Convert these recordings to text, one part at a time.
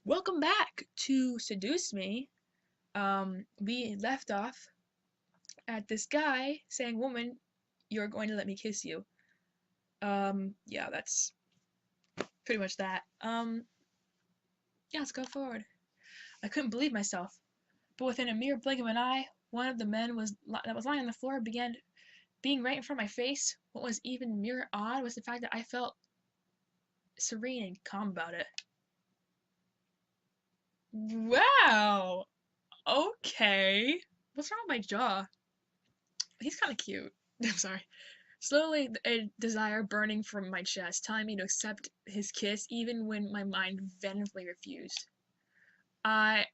Welcome back to Seduce Me. We left off at this guy saying, "Woman, you're going to let me kiss you." Yeah, that's pretty much that. Yeah, let's go forward. I couldn't believe myself, but within a mere blink of an eye, one of the men that was lying on the floor began being right in front of my face. What was even more odd was the fact that I felt serene and calm about it. Wow. Okay. What's wrong with my jaw? He's kind of cute. I'm sorry. Slowly, a desire burning from my chest, telling me to accept his kiss even when my mind vehemently refused. I.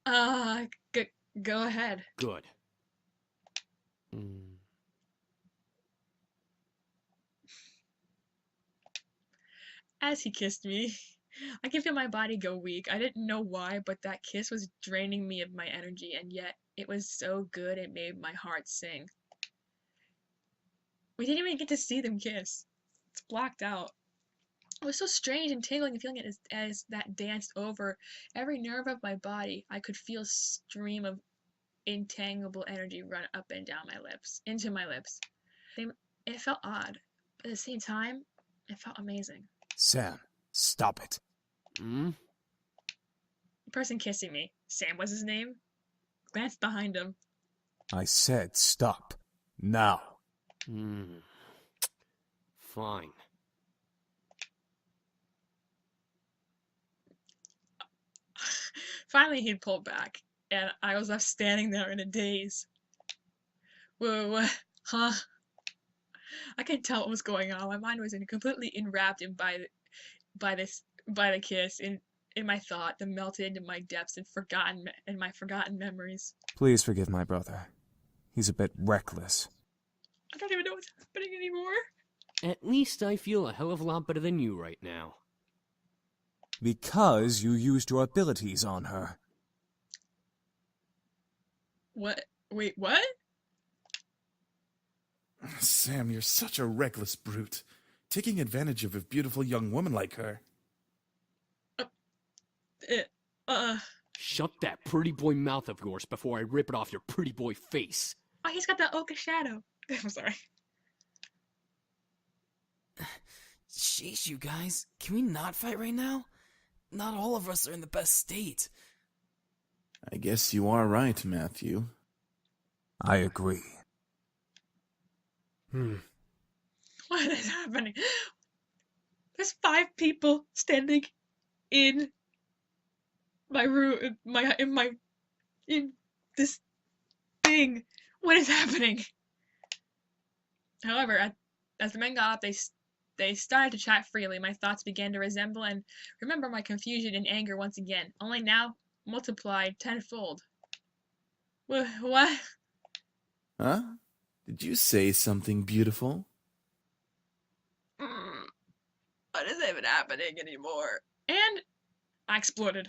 Uh, g- Go ahead. Good. Mm. As he kissed me, I could feel my body go weak. I didn't know why, but that kiss was draining me of my energy, and yet it was so good it made my heart sing. We didn't even get to see them kiss. It's blacked out. It was so strange and tingling feeling it as that danced over every nerve of my body. I could feel a stream of intangible energy run up and down my lips, into my lips. It felt odd, but at the same time, it felt amazing. Sam, stop it. Hmm? The person kissing me, Sam was his name, glanced behind him. I said stop. Now. Hmm. Fine. Finally, he'd pulled back, and I was left standing there in a daze. Whoa, huh? I couldn't tell what was going on. My mind was completely enwrapped by the kiss, in my thought that melted into my depths and my forgotten memories. Please forgive my brother. He's a bit reckless. I don't even know what's happening anymore. At least I feel a hell of a lot better than you right now. Because you used your abilities on her. What? Wait, what? Sam, you're such a reckless brute. Taking advantage of a beautiful young woman like her. Shut that pretty boy mouth of yours before I rip it off your pretty boy face. Oh, he's got that ochre shadow. I'm sorry. Sheesh, you guys. Can we not fight right now? Not all of us are in the best state. I guess you are right, Matthew. I agree. What is happening? There's 5 people standing in my room, in this thing. What is happening? However, as the men got up, they started to chat freely. My thoughts began to resemble and remember my confusion and anger once again, only now multiplied tenfold. What? Huh? Did you say something beautiful? What is even happening anymore? And I exploded.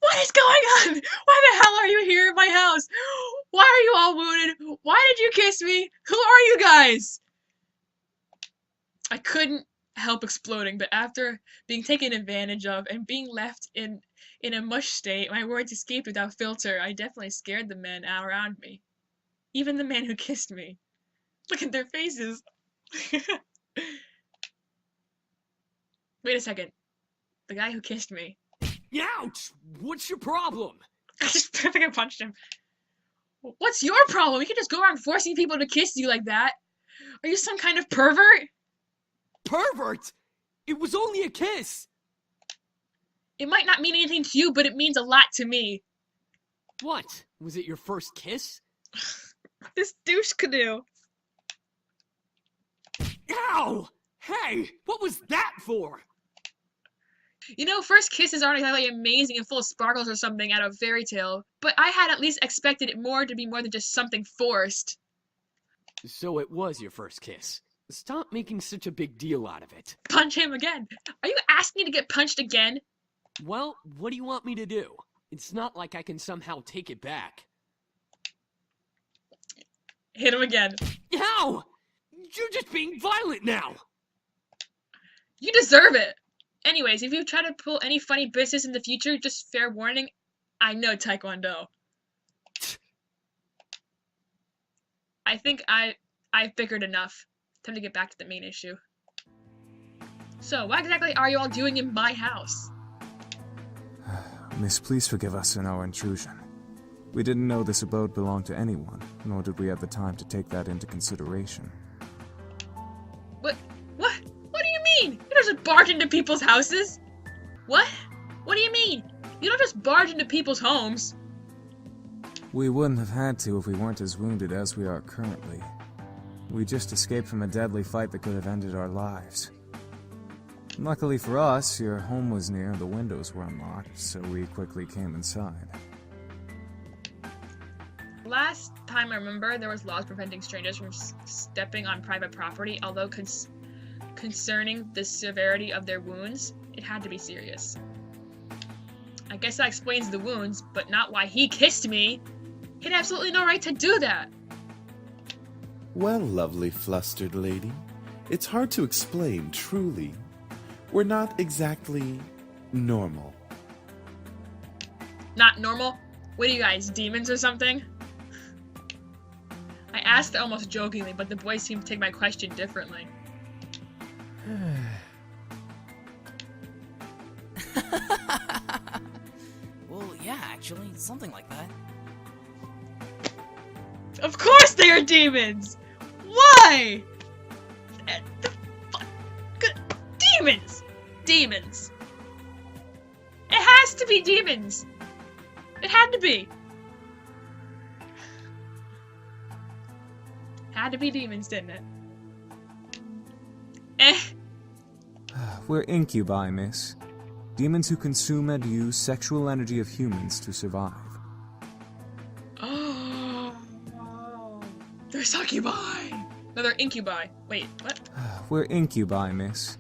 What is going on? Why the hell are you here in my house? Why are you all wounded? Why did you kiss me? Who are you guys? I couldn't help exploding, but after being taken advantage of and being left in a mush state, my words escaped without filter. I definitely scared the men around me. Even the man who kissed me. Look at their faces. Wait a second. The guy who kissed me. Ouch! What's your problem? I just perfectly punched him. What's your problem? You can just go around forcing people to kiss you like that. Are you some kind of pervert? Pervert! It was only a kiss! It might not mean anything to you, but it means a lot to me. What? Was it your first kiss? This douche canoe. Ow! Hey! What was that for? You know, first kisses aren't exactly amazing and full of sparkles or something out of fairy tale, but I had at least expected it to be more than just something forced. So it was your first kiss. Stop making such a big deal out of it. Punch him again. Are you asking me to get punched again? Well, what do you want me to do? It's not like I can somehow take it back. Hit him again. Ow! You're just being violent now! You deserve it. Anyways, if you try to pull any funny business in the future, just fair warning, I know Taekwondo. I think I've bickered enough. Time to get back to the main issue. So, what exactly are you all doing in my house? Miss, please forgive us in our intrusion. We didn't know this abode belonged to anyone, nor did we have the time to take that into consideration. What? What do you mean? You don't just barge into people's houses? What? What do you mean? You don't just barge into people's homes. We wouldn't have had to if we weren't as wounded as we are currently. We just escaped from a deadly fight that could have ended our lives. Luckily for us, your home was near and the windows were unlocked, so we quickly came inside. Last time I remember, there was laws preventing strangers from stepping on private property, although concerning the severity of their wounds, it had to be serious. I guess that explains the wounds, but not why he kissed me. He had absolutely no right to do that. Well, lovely flustered lady, it's hard to explain, truly. We're not exactly normal. Not normal? What are you guys, demons or something? I asked almost jokingly, but the boys seemed to take my question differently. Well, yeah, actually, something like that. Of course they are demons! Why? The fuck? Demons! Demons. It has to be demons! It had to be! Had to be demons, didn't it? We're incubi, miss. Demons who consume and use sexual energy of humans to survive. Oh. They're succubi! No, they're incubi. Wait, what? We're incubi, miss.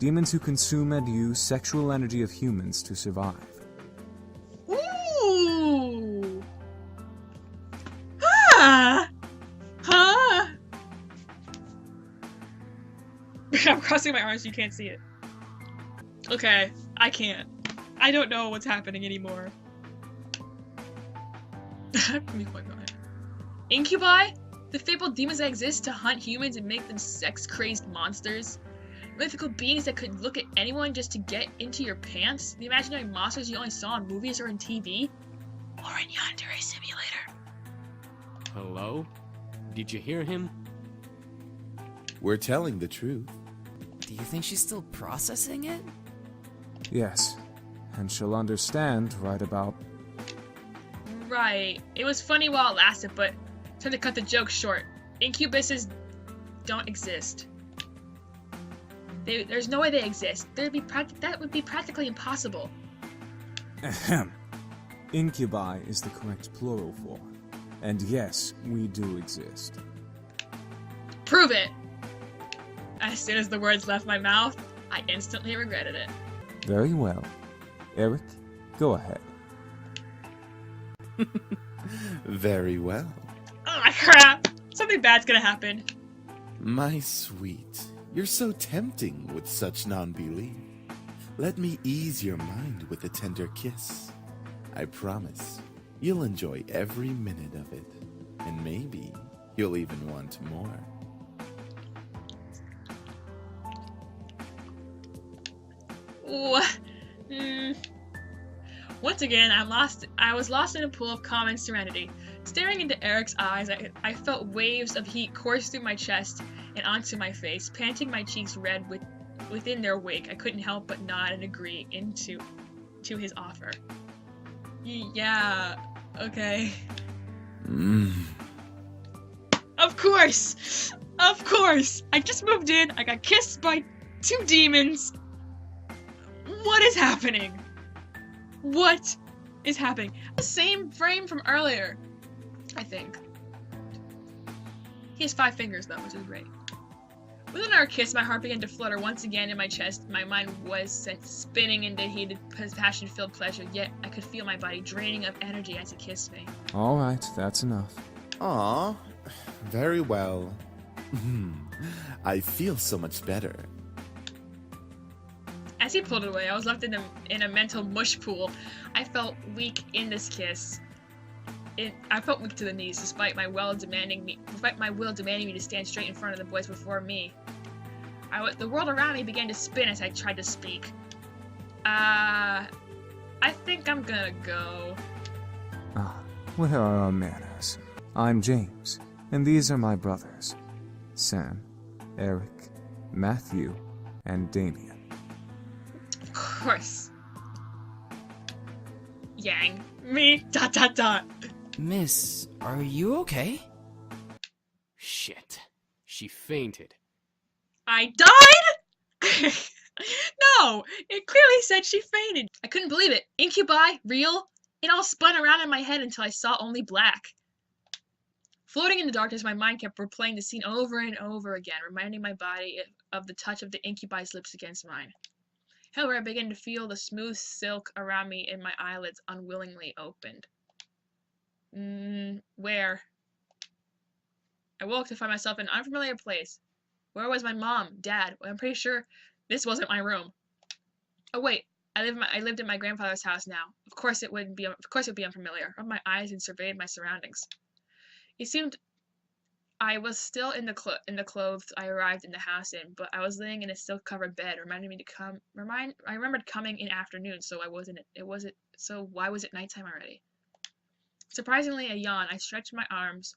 Demons who consume and use sexual energy of humans to survive. Ooh! Ah! Huh? I'm crossing my arms so you can't see it. Okay, I can't. I don't know what's happening anymore. Incubi? The fabled demons that exist to hunt humans and make them sex-crazed monsters? Mythical beings that could look at anyone just to get into your pants? The imaginary monsters you only saw in movies or in TV? Or in Yandere Simulator? Hello? Did you hear him? We're telling the truth. Do you think she's still processing it? Yes, and she'll understand right about... Right. It was funny while it lasted, but time to cut the joke short. Incubuses don't exist. There's no way they exist. That would be practically impossible. Ahem. Incubi is the correct plural form. And yes, we do exist. Prove it! As soon as the words left my mouth, I instantly regretted it. Very well. Eric, go ahead. Very well. Ah, crap! Something bad's gonna happen. My sweet, you're so tempting with such non-belief. Let me ease your mind with a tender kiss. I promise you'll enjoy every minute of it, and maybe you'll even want more. What? Once again, I was lost in a pool of calm and serenity. Staring into Eric's eyes, I felt waves of heat course through my chest and onto my face, panting my cheeks red within their wake. I couldn't help but nod and agree to his offer. Yeah, okay. Of course! Of course! I just moved in, I got kissed by 2 demons. What is happening? What is happening? The same frame from earlier, I think. He has 5 fingers though, which is great. Within our kiss, my heart began to flutter once again in my chest. My mind was set spinning into heated, passion-filled pleasure, yet I could feel my body draining of energy as he kissed me. All right, that's enough. Aw, very well. I feel so much better. As he pulled away, I was left in a mental mush pool. I felt weak in this kiss. I felt weak to the knees, despite my will demanding me to stand straight in front of the boys before me. The world around me began to spin as I tried to speak. I think I'm gonna go. Ah, where are our manners? I'm James, and these are my brothers. Sam, Eric, Matthew, and Damien. Of course. Yang. Me. ... Miss, are you okay? Shit. She fainted. I died? No! It clearly said she fainted. I couldn't believe it. Incubi? Real? It all spun around in my head until I saw only black. Floating in the darkness, my mind kept replaying the scene over and over again, reminding my body of the touch of the incubi's lips against mine. However, I began to feel the smooth silk around me and my eyelids unwillingly opened. Where? I woke to find myself in an unfamiliar place. Where was my mom, dad? I'm pretty sure this wasn't my room. Oh wait, I lived in my grandfather's house now. Of course it would be unfamiliar. I rubbed my eyes and surveyed my surroundings. It seemed I was still in the clothes I arrived in the house in, but I was laying in a silk-covered bed, I remembered coming in afternoon, so why was it nighttime already? Surprisingly, a yawn. I stretched my arms.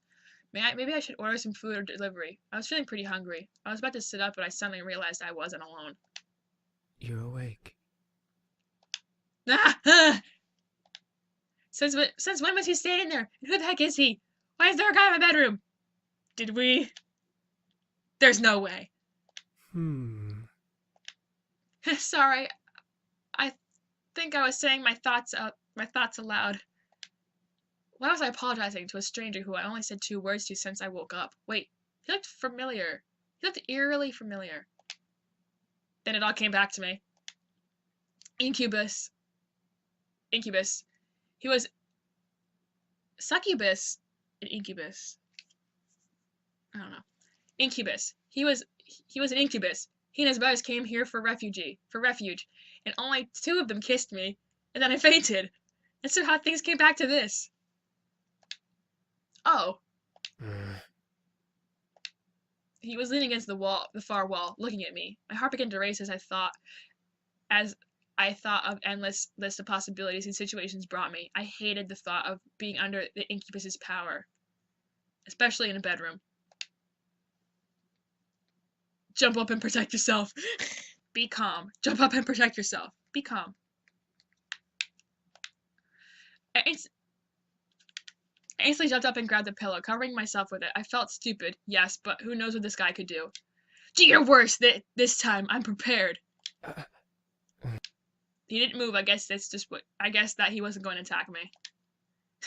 Maybe I should order some food or delivery. I was feeling pretty hungry. I was about to sit up, but I suddenly realized I wasn't alone. You're awake. Since when was he staying there? And who the heck is he? Why is there a guy in my bedroom? Did we? There's no way. Sorry. I think I was saying my thoughts aloud. Why was I apologizing to a stranger who I only said 2 words to since I woke up? Wait, he looked familiar. He looked eerily familiar. Then it all came back to me. Incubus. He was succubus and incubus. I don't know. Incubus. He was an incubus. He and his brothers came here for refuge, and only 2 of them kissed me, and then I fainted. And so how things came back to this. Oh. He was leaning against the far wall, looking at me. My heart began to race as I thought of endless list of possibilities and situations brought me. I hated the thought of being under the incubus's power, especially in a bedroom. Jump up and protect yourself. Be calm. Jump up and protect yourself. Be calm. I instantly jumped up and grabbed the pillow, covering myself with it. I felt stupid, yes, but who knows what this guy could do. Do your worst this time. I'm prepared. He didn't move. I guess that he wasn't going to attack me.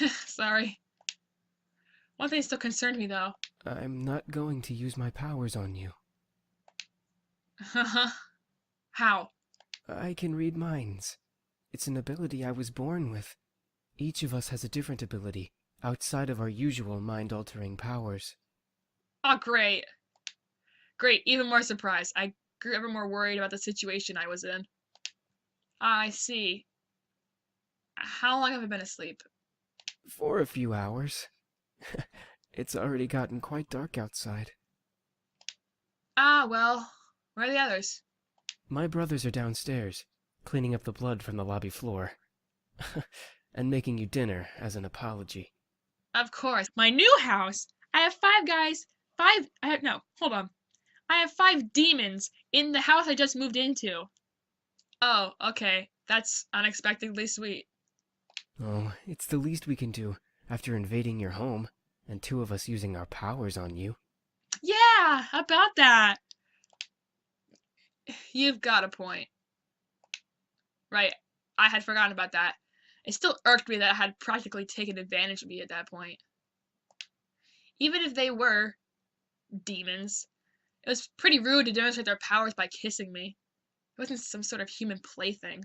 Sorry. One thing still concerned me, though. I'm not going to use my powers on you. How? I can read minds. It's an ability I was born with. Each of us has a different ability, outside of our usual mind-altering powers. Oh, great. Great, even more surprised. I grew ever more worried about the situation I was in. I see. How long have I been asleep? For a few hours. It's already gotten quite dark outside. Ah, well, where are the others? My brothers are downstairs, cleaning up the blood from the lobby floor. And making you dinner as an apology. Of course. My new house! I have 5 guys. Hold on. I have 5 demons in the house I just moved into. Oh, okay. That's unexpectedly sweet. Oh, it's the least we can do after invading your home, and 2 of us using our powers on you. Yeah, about that. You've got a point. Right, I had forgotten about that. It still irked me that I had practically taken advantage of me at that point. Even if they were demons, it was pretty rude to demonstrate their powers by kissing me. It wasn't some sort of human plaything.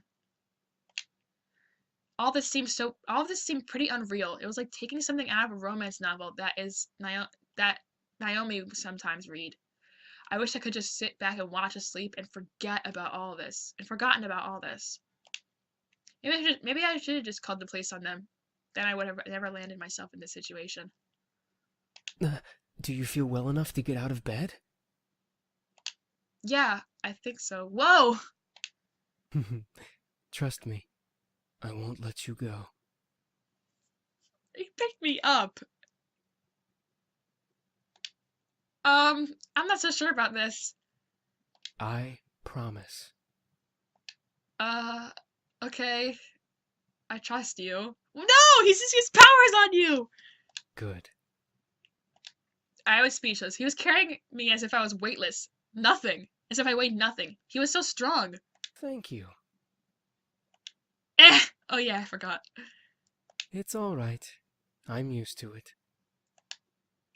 All this seemed pretty unreal. It was like taking something out of a romance novel that Naomi would sometimes read. I wish I could just sit back and watch asleep and forget about all this and forgotten about all this. Maybe I should have just called the police on them. Then I would have never landed myself in this situation. Do you feel well enough to get out of bed? Yeah, I think so. Whoa! Trust me, I won't let you go. He picked me up. I'm not so sure about this. I promise. Okay. I trust you. No! He's just used powers on you! Good. I was speechless. He was carrying me as if I was weightless. Nothing. As if I weighed nothing. He was so strong. Thank you. Oh yeah, I forgot. It's all right. I'm used to it.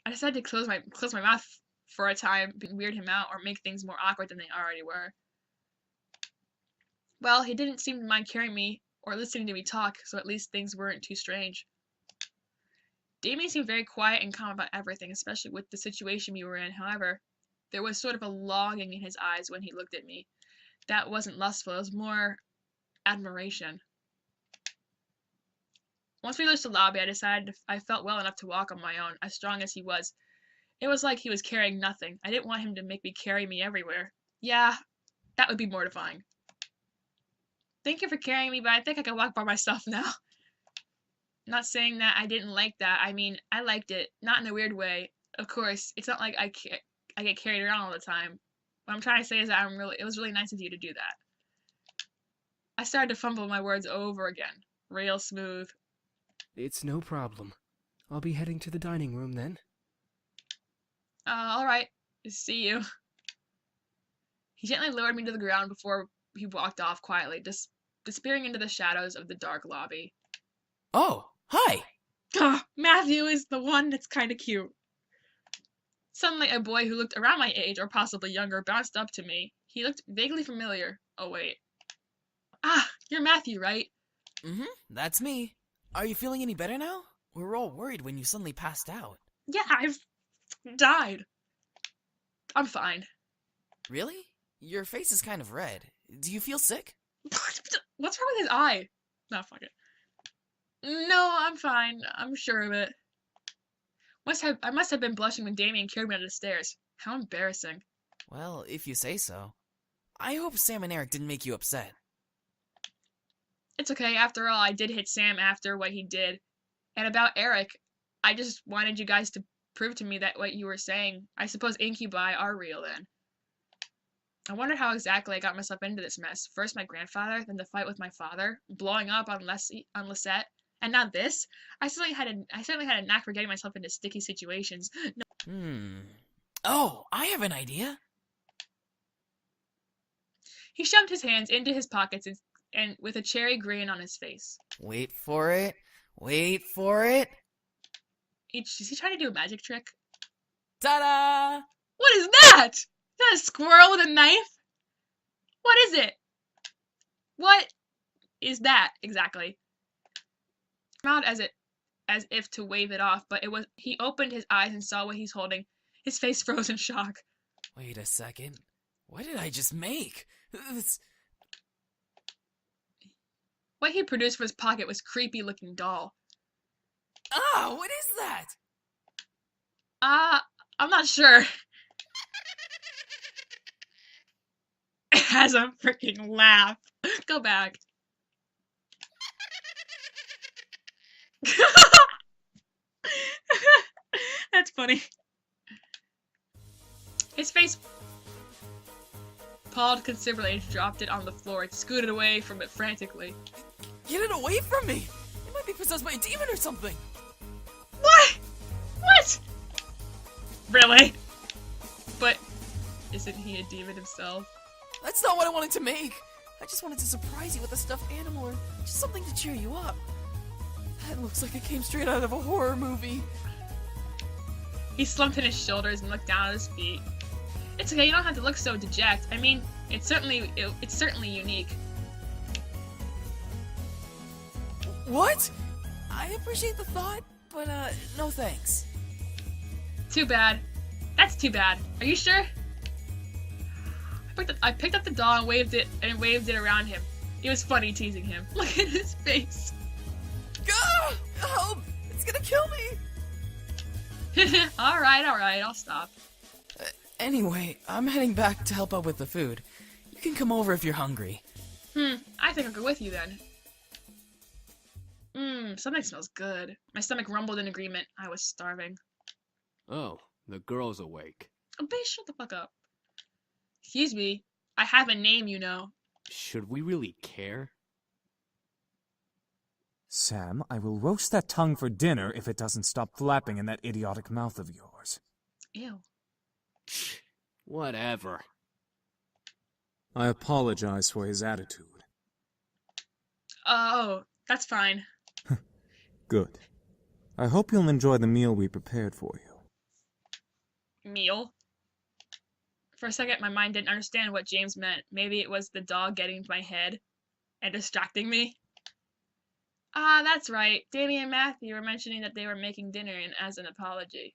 I decided to close my mouth for a time, weird him out, or make things more awkward than they already were. Well, he didn't seem to mind carrying me or listening to me talk, so at least things weren't too strange. Damien seemed very quiet and calm about everything, especially with the situation we were in. However, there was sort of a longing in his eyes when he looked at me. That wasn't lustful, it was more admiration. Once we reached the lobby, I decided I felt well enough to walk on my own, as strong as he was. It was like he was carrying nothing. I didn't want him to make me carry me everywhere. Yeah, that would be mortifying. Thank you for carrying me, but I think I can walk by myself now. Not saying that I didn't like that. I mean, I liked it. Not in a weird way. Of course, it's not like I get carried around all the time. What I'm trying to say is that it was really nice of you to do that. I started to fumble my words over again. Real smooth. It's no problem. I'll be heading to the dining room then. Alright. See you. He gently lowered me to the ground before he walked off quietly, disappearing into the shadows of the dark lobby. Oh, hi! Matthew is the one that's kind of cute. Suddenly, a boy who looked around my age, or possibly younger, bounced up to me. He looked vaguely familiar. Oh, wait. Ah, you're Matthew, right? Mm-hmm, that's me. Are you feeling any better now? We were all worried when you suddenly passed out. Yeah, I've died. I'm fine. Really? Your face is kind of red. Do you feel sick? What's wrong with his eye? No, fuck it. No, I'm fine. I'm sure of it. I must have been blushing when Damien carried me down the stairs. How embarrassing. Well, if you say so. I hope Sam and Eric didn't make you upset. It's okay. After all, I did hit Sam after what he did. And about Eric, I just wanted you guys to prove to me that what you were saying, I suppose incubi are real then. I wondered how exactly I got myself into this mess. First my grandfather, then the fight with my father, blowing up on Lisette, and now this. I certainly had a knack for getting myself into sticky situations. No. Oh, I have an idea. He shoved his hands into his pockets and with a cherry grin on his face. Wait for it. Wait for it. Is he trying to do a magic trick? Ta-da! What is that? Is that a squirrel with a knife? What is it? What is that exactly? Smiled as if to wave it off, but he opened his eyes and saw what he's holding. His face froze in shock. Wait a second. What did I just make? What he produced from his pocket was creepy looking doll. Ah, what is that? I'm not sure. It has a freaking laugh. Go back. That's funny. His face paused considerably and dropped it on the floor. It scooted away from it frantically. Get it away from me! It might be possessed by a demon or something! What? What? Really? But isn't he a demon himself? That's not what I wanted to make! I just wanted to surprise you with a stuffed animal or just something to cheer you up. That looks like it came straight out of a horror movie. He slumped in his shoulders and looked down at his feet. It's okay, you don't have to look so dejected. I mean, it's certainly unique. What? I appreciate the thought, but no thanks. Too bad. That's too bad. Are you sure? I picked up the doll and waved it around him. It was funny teasing him. Look at his face. Ah! Help! It's gonna kill me! Alright, I'll stop. Anyway, I'm heading back to help out with the food. You can come over if you're hungry. I think I'll go with you then. Something smells good. My stomach rumbled in agreement. I was starving. Oh, the girl's awake. Oh, bitch, shut the fuck up. Excuse me. I have a name, you know. Should we really care? Sam, I will roast that tongue for dinner if it doesn't stop flapping in that idiotic mouth of yours. Ew. Whatever. I apologize for his attitude. Oh, that's fine. Good. I hope you'll enjoy the meal we prepared for you. Meal? For a second, my mind didn't understand what James meant. Maybe it was the dog getting into my head and distracting me. Ah, that's right. Davy and Matthew were mentioning that they were making dinner and as an apology.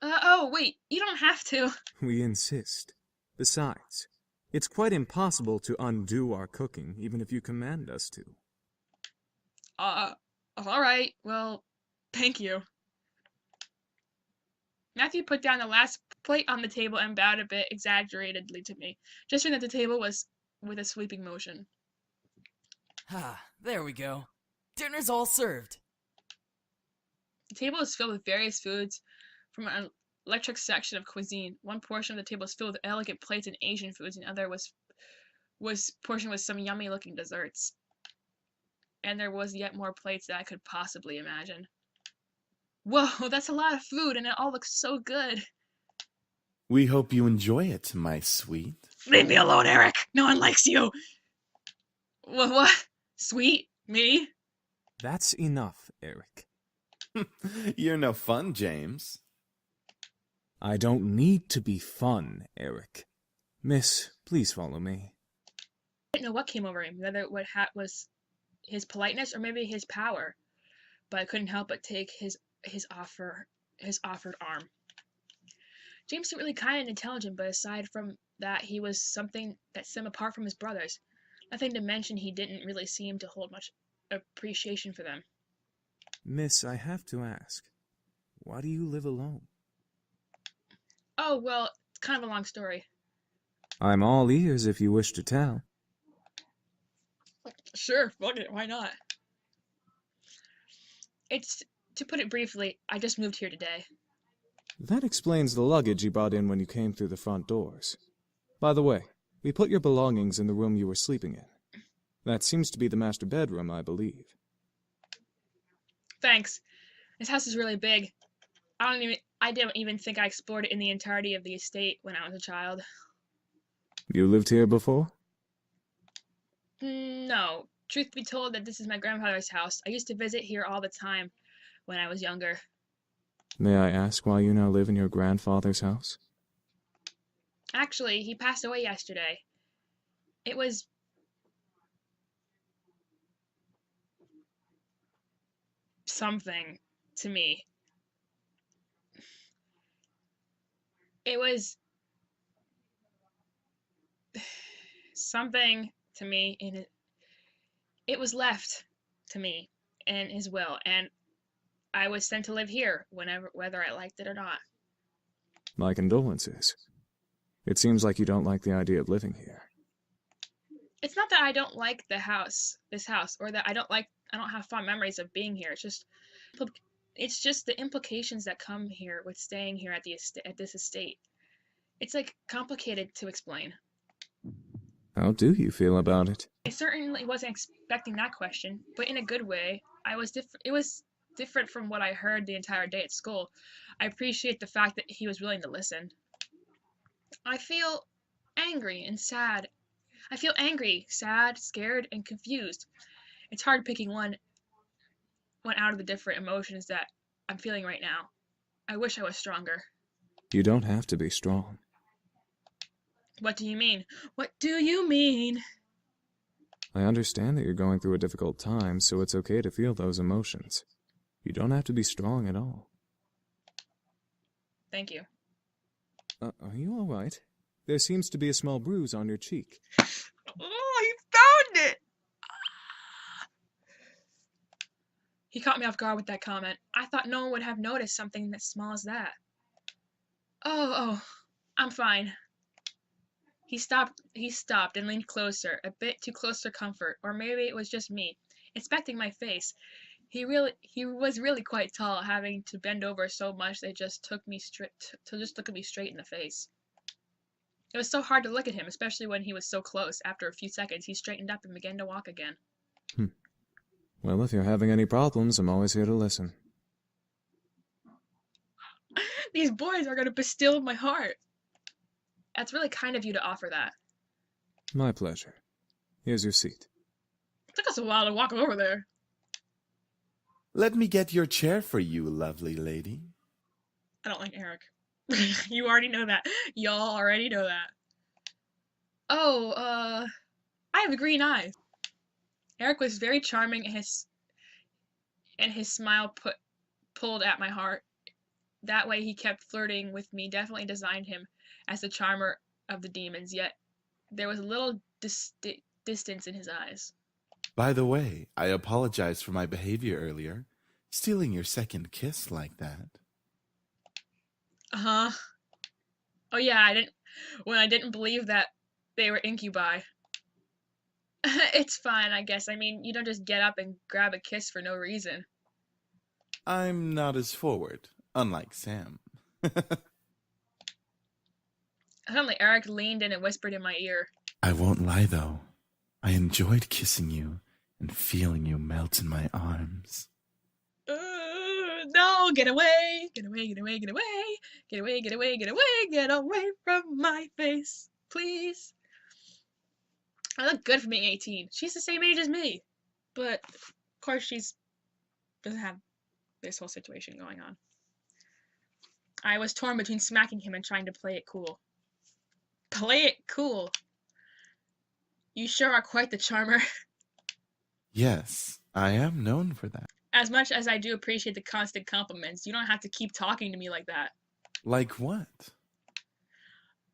Oh, wait, you don't have to. We insist. Besides, it's quite impossible to undo our cooking, even if you command us to. Alright, well, thank you. Matthew put down the last plate on the table and bowed a bit exaggeratedly to me, gesturing at the table was with a sweeping motion. Ah, there we go. Dinner's all served. The table is filled with various foods from an electric section of cuisine. One portion of the table is filled with elegant plates and Asian foods, and the other was portioned with some yummy-looking desserts. And there was yet more plates than I could possibly imagine. Whoa, that's a lot of food, and it all looks so good. We hope you enjoy it, my sweet. Leave me alone, Eric. No one likes you. What? Sweet? Me? That's enough, Eric. You're no fun, James. I don't need to be fun, Eric. Miss, please follow me. I didn't know what came over him, whether what was his politeness or maybe his power, but I couldn't help but take his offered arm. James seemed really kind and intelligent, but aside from that, he was something that set him apart from his brothers. Nothing to mention, he didn't really seem to hold much appreciation for them. Miss, I have to ask, why do you live alone? Oh, well, it's kind of a long story. I'm all ears if you wish to tell. Sure, fuck it, why not? To put it briefly, I just moved here today. That explains the luggage you brought in when you came through the front doors. By the way, we put your belongings in the room you were sleeping in. That seems to be the master bedroom, I believe. Thanks. This house is really big. I don't even think I explored it in the entirety of the estate when I was a child. You lived here before? No. Truth be told, that this is my grandfather's house. I used to visit here all the time when I was younger. May I ask why you now live in your grandfather's house? Actually, he passed away yesterday. It was something to me. It was something to me in it was left to me in his will, and I was sent to live here whether I liked it or not. My condolences. It seems like you don't like the idea of living here. It's not that I don't like this house, or that I don't have fond memories of being here. It's just the implications that come here with staying here at this estate. It's like complicated to explain. How do you feel about it? I certainly wasn't expecting that question, but in a good way. It was different from what I heard the entire day at school. I appreciate the fact that he was willing to listen. I feel angry and sad. I feel angry, sad, scared, and confused. It's hard picking one out of the different emotions that I'm feeling right now. I wish I was stronger. You don't have to be strong. What do you mean? What do you mean? I understand that you're going through a difficult time, so it's okay to feel those emotions. You don't have to be strong at all. Thank you. Are you all right? There seems to be a small bruise on your cheek. Oh, he found it! He caught me off guard with that comment. I thought no one would have noticed something as small as that. Oh, I'm fine. He stopped and leaned closer, a bit too close for comfort, or maybe it was just me, inspecting my face. He was really quite tall, having to bend over so much that it just took me look at me straight in the face. It was so hard to look at him, especially when he was so close. After a few seconds, he straightened up and began to walk again. Well, if you're having any problems, I'm always here to listen. These boys are going to steal my heart. That's really kind of you to offer that. My pleasure. Here's your seat. It took us a while to walk over there. Let me get your chair for you, lovely lady. I don't like Eric. You already know that. Y'all already know that. Oh, I have green eyes. Eric was very charming, and his smile pulled at my heart. That way he kept flirting with me, definitely designed him as the charmer of the demons, yet there was a little distance in his eyes. By the way, I apologize for my behavior earlier. Stealing your second kiss like that. Uh-huh. Oh yeah, I didn't believe that they were incubi. It's fine, I guess. I mean, you don't just get up and grab a kiss for no reason. I'm not as forward, unlike Sam. Suddenly, Eric leaned in and whispered in my ear. I won't lie, though. I enjoyed kissing you and feeling you melt in my arms. No, get away, get away, get away, get away, get away, get away, get away, get away from my face, please. I look good for being 18. She's the same age as me. But, of course, doesn't have this whole situation going on. I was torn between smacking him and trying to play it cool. Play it cool? You sure are quite the charmer. Yes, I am known for that. As much as I do appreciate the constant compliments, you don't have to keep talking to me like that. Like what?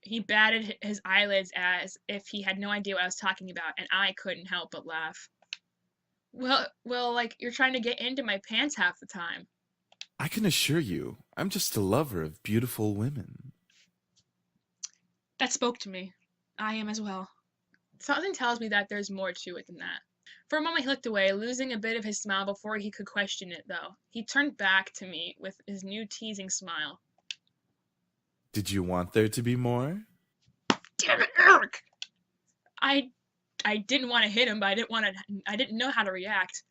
He batted his eyelids as if he had no idea what I was talking about, and I couldn't help but laugh. Well, like, you're trying to get into my pants half the time. I can assure you, I'm just a lover of beautiful women. That spoke to me. I am as well. Something tells me that there's more to it than that. For a moment he looked away, losing a bit of his smile before he could question it, though. He turned back to me with his new teasing smile. Did you want there to be more? Damn it, Eric! I didn't want to hit him, but I didn't know how to react.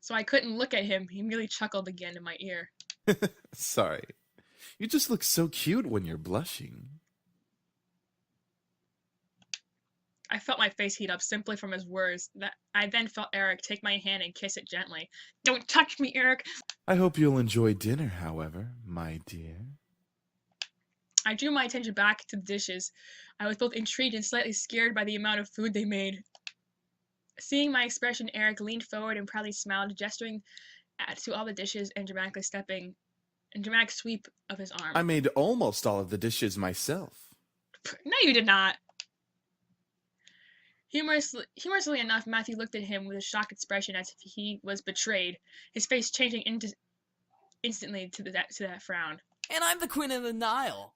So I couldn't look at him. He merely chuckled again in my ear. Sorry. You just look so cute when you're blushing. I felt my face heat up simply from his words. That I then felt Eric take my hand and kiss it gently. Don't touch me, Eric! I hope you'll enjoy dinner, however, my dear. I drew my attention back to the dishes. I was both intrigued and slightly scared by the amount of food they made. Seeing my expression, Eric leaned forward and proudly smiled, gesturing to all the dishes and dramatic sweep of his arm. I made almost all of the dishes myself. No, you did not. Humorously enough, Matthew looked at him with a shocked expression as if he was betrayed, his face changing instantly to that frown. And I'm the Queen of the Nile.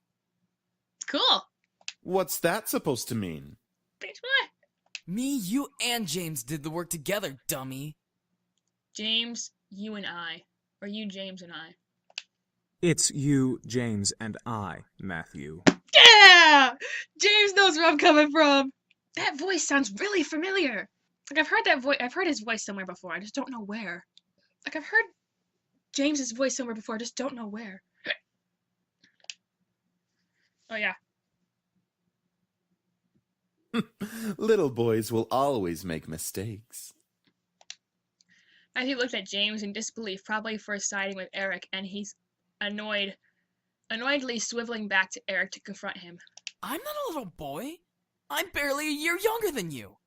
Cool. What's that supposed to mean? Bitch, what? Me, you, and James did the work together, dummy. James, you and I. Or you, James, and I. It's you, James, and I, Matthew. Yeah! James knows where I'm coming from. That voice sounds really familiar. Like, I've heard that voice. I've heard his voice somewhere before. I just don't know where. Like, I've heard James's voice somewhere before. I just don't know where. Oh, yeah. Little boys will always make mistakes. Matthew looked at James in disbelief, probably for siding with Eric, and he's annoyedly swiveling back to Eric to confront him. I'm not a little boy. I'm barely a year younger than you.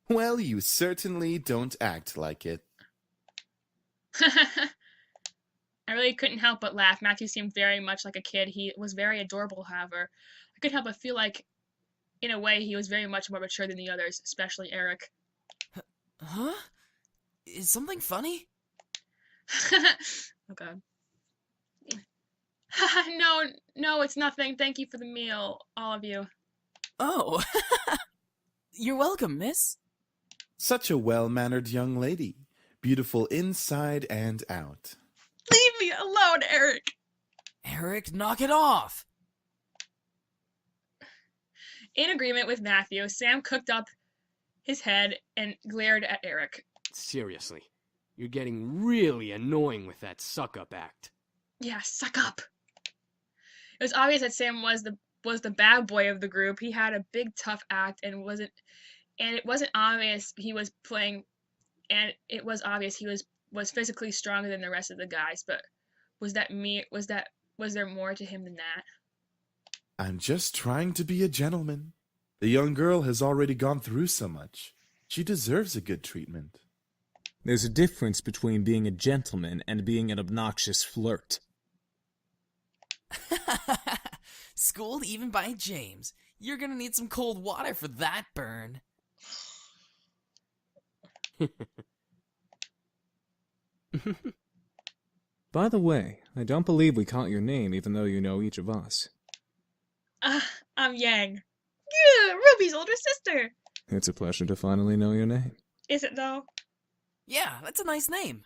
Well, you certainly don't act like it. I really couldn't help but laugh. Matthew seemed very much like a kid. He was very adorable, however. couldn't help but feel like, in a way, he was very much more mature than the others, especially Eric. Huh? Is something funny? Oh god. No, no, it's nothing. Thank you for the meal, all of you. Oh, you're welcome, miss. Such a well-mannered young lady. Beautiful inside and out. Leave me alone, Eric! Eric, knock it off. In agreement with Matthew, Sam cooked up his head and glared at Eric. Seriously, you're getting really annoying with that suck-up act. Yeah, suck up. It was obvious that Sam was the bad boy of the group. He had a big tough act and it wasn't obvious he was playing, and it was obvious he was physically stronger than the rest of the guys, but was there more to him than that? I'm just trying to be a gentleman. The young girl has already gone through so much. She deserves a good treatment. There's a difference between being a gentleman and being an obnoxious flirt. Schooled even by James. You're gonna need some cold water for that burn. By the way, I don't believe we caught your name even though you know each of us. I'm Yang. Yeah, Ruby's older sister. It's a pleasure to finally know your name. Is it though? Yeah, that's a nice name.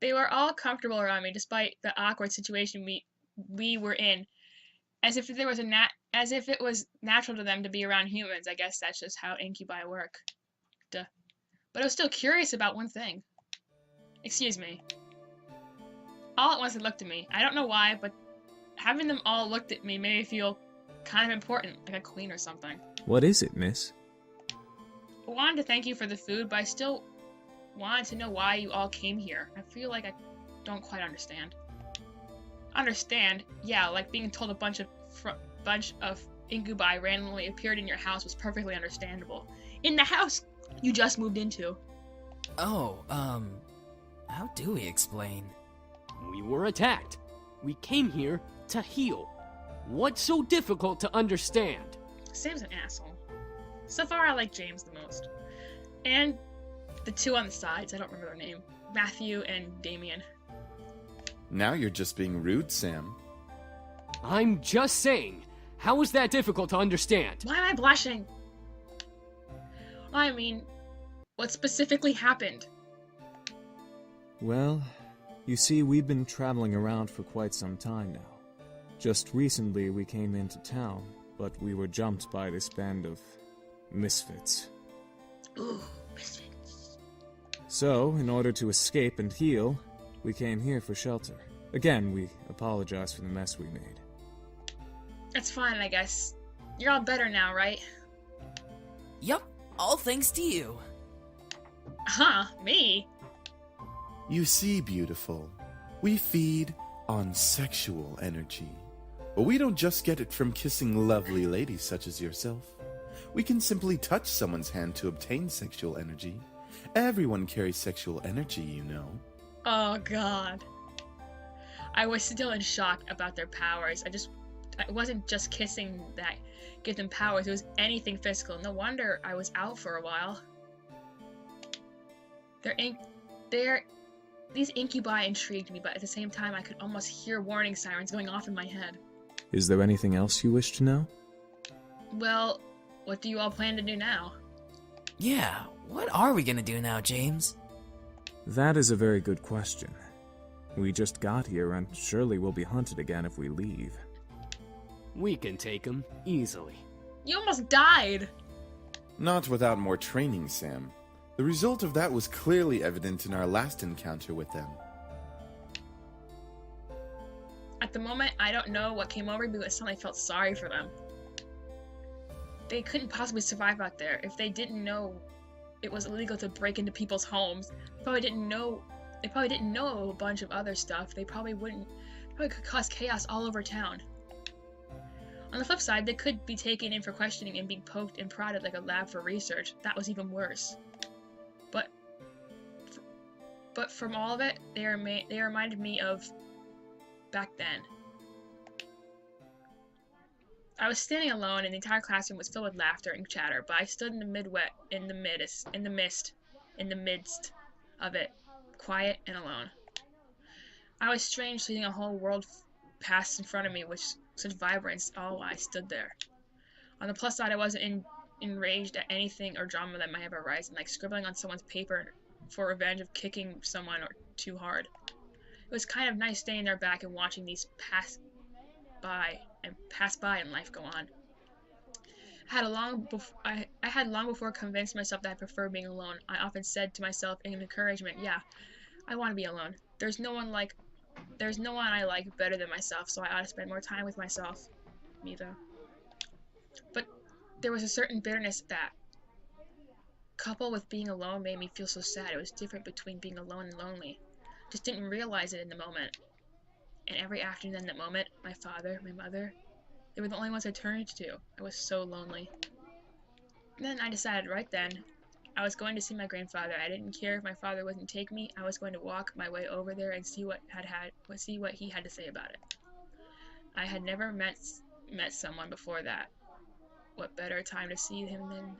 They were all comfortable around me despite the awkward situation we were in, as if it was natural to them to be around humans. I guess that's just how incubi work. Duh. But I was still curious about one thing. Excuse me. All at once they looked at me. I don't know why, but having them all look at me made me feel kind of important, like a queen or something. What is it, miss? I wanted to thank you for the food, but I still wanted to know why you all came here. I feel like I don't quite understand. Understand? Yeah, like being told a bunch of incubi randomly appeared in your house was perfectly understandable. In the house you just moved into. Oh, how do we explain? We were attacked. We came here to heal. What's so difficult to understand? Sam's an asshole. So far I like James the most. And the two on the sides, I don't remember their name. Matthew and Damien. Now you're just being rude, Sam. I'm just saying, how is that difficult to understand? Why am I blushing? I mean, what specifically happened? Well, you see, we've been traveling around for quite some time now. Just recently we came into town, but we were jumped by this band of misfits. Ooh, misfits. So, in order to escape and heal, we came here for shelter. Again, we apologize for the mess we made. That's fine, I guess. You're all better now, right? Yup, all thanks to you. Huh, me? You see, beautiful, we feed on sexual energy. But we don't just get it from kissing lovely ladies such as yourself. We can simply touch someone's hand to obtain sexual energy. Everyone carries sexual energy, you know. Oh god. I was still in shock about their powers. It wasn't just kissing that give them powers, it was anything physical. No wonder I was out for a while. These incubi intrigued me, but at the same time I could almost hear warning sirens going off in my head. Is there anything else you wish to know? Well, what do you all plan to do now? Yeah, what are we gonna do now, James? That is a very good question. We just got here and surely we'll be hunted again if we leave. We can take him easily. You almost died! Not without more training, Sam. The result of that was clearly evident in our last encounter with them. At the moment, I don't know what came over me, but suddenly I felt sorry for them. They couldn't possibly survive out there. If they didn't know it was illegal to break into people's homes, they probably didn't know a bunch of other stuff. They probably could cause chaos all over town. On the flip side, they could be taken in for questioning and being poked and prodded like a lab for research. That was even worse. But from all of it, they reminded me of back then. I was standing alone, and the entire classroom was filled with laughter and chatter. But I stood in the midst of it, quiet and alone. I was strange, seeing a whole world pass in front of me with such vibrance, all while I stood there. On the plus side, I wasn't enraged at anything or drama that might have arisen, like scribbling on someone's paper for revenge of kicking someone or too hard. It was kind of nice staying there back and watching these pass by and life go on. I had long before convinced myself that I prefer being alone. I often said to myself in encouragement, yeah, I want to be alone. There's no one I like better than myself, so I ought to spend more time with myself. Me though. But there was a certain bitterness that, coupled with being alone, made me feel so sad. It was different between being alone and lonely. Just didn't realize it in the moment. And every afternoon in that moment, my father, my mother, they were the only ones I turned to. I was so lonely. Then I decided right then I was going to see my grandfather. I didn't care if my father wouldn't take me. I was going to walk my way over there and see what he had to say about it. I had never met someone before that. What better time to see him than?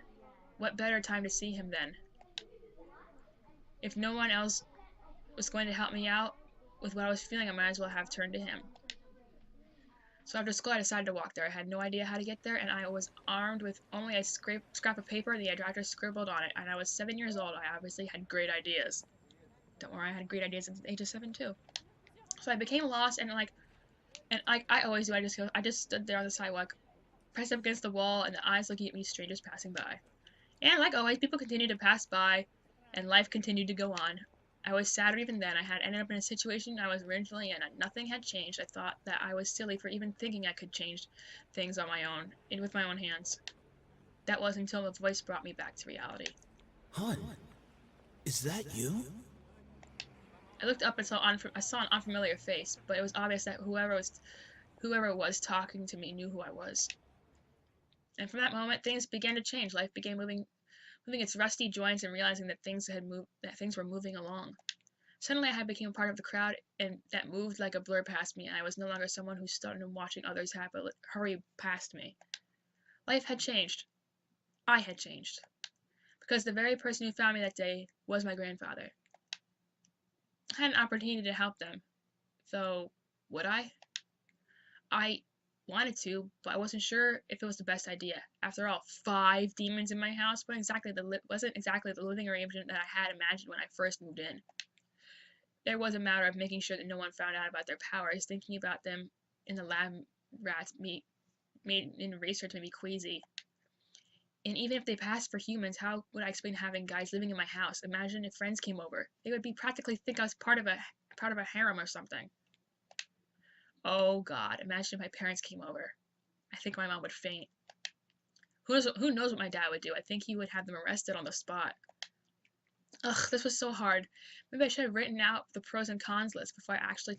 What better time to see him then? If no one else was going to help me out with what I was feeling, I might as well have turned to him. So after school, I decided to walk there. I had no idea how to get there, and I was armed with only a scrap of paper the director scribbled on it, and I was 7 years old. I obviously had great ideas. Don't worry, I had great ideas at the age of 7 too. So I became lost, and I always do, I just stood there on the sidewalk, pressed up against the wall, and the eyes looking at me, strangers passing by. And like always, people continued to pass by, and life continued to go on. I was sadder even then. I had ended up in a situation I was originally in, and nothing had changed. I thought that I was silly for even thinking I could change things on my own, and with my own hands. That was until a voice brought me back to reality. Hun, is that you? I looked up and I saw an unfamiliar face, but it was obvious that whoever was talking to me knew who I was. And from that moment, things began to change. Life began moving its rusty joints and realizing that things were moving along. Suddenly, I had become a part of the crowd, and that moved like a blur past me, and I was no longer someone who stood and watching others hurry past me. Life had changed. I had changed. Because the very person who found me that day was my grandfather. I had an opportunity to help them. Though, would I? I wanted to, but I wasn't sure if it was the best idea. After all, 5 demons in my house wasn't exactly the living arrangement that I had imagined when I first moved in. There was a matter of making sure that no one found out about their powers. Thinking about them in the lab rats made in research made me queasy. And even if they passed for humans, how would I explain having guys living in my house? Imagine if friends came over. They would practically think I was part of a harem or something. Oh God, imagine if my parents came over. I think my mom would faint. Who knows what my dad would do? I think he would have them arrested on the spot. Ugh, this was so hard. Maybe I should have written out the pros and cons list before actually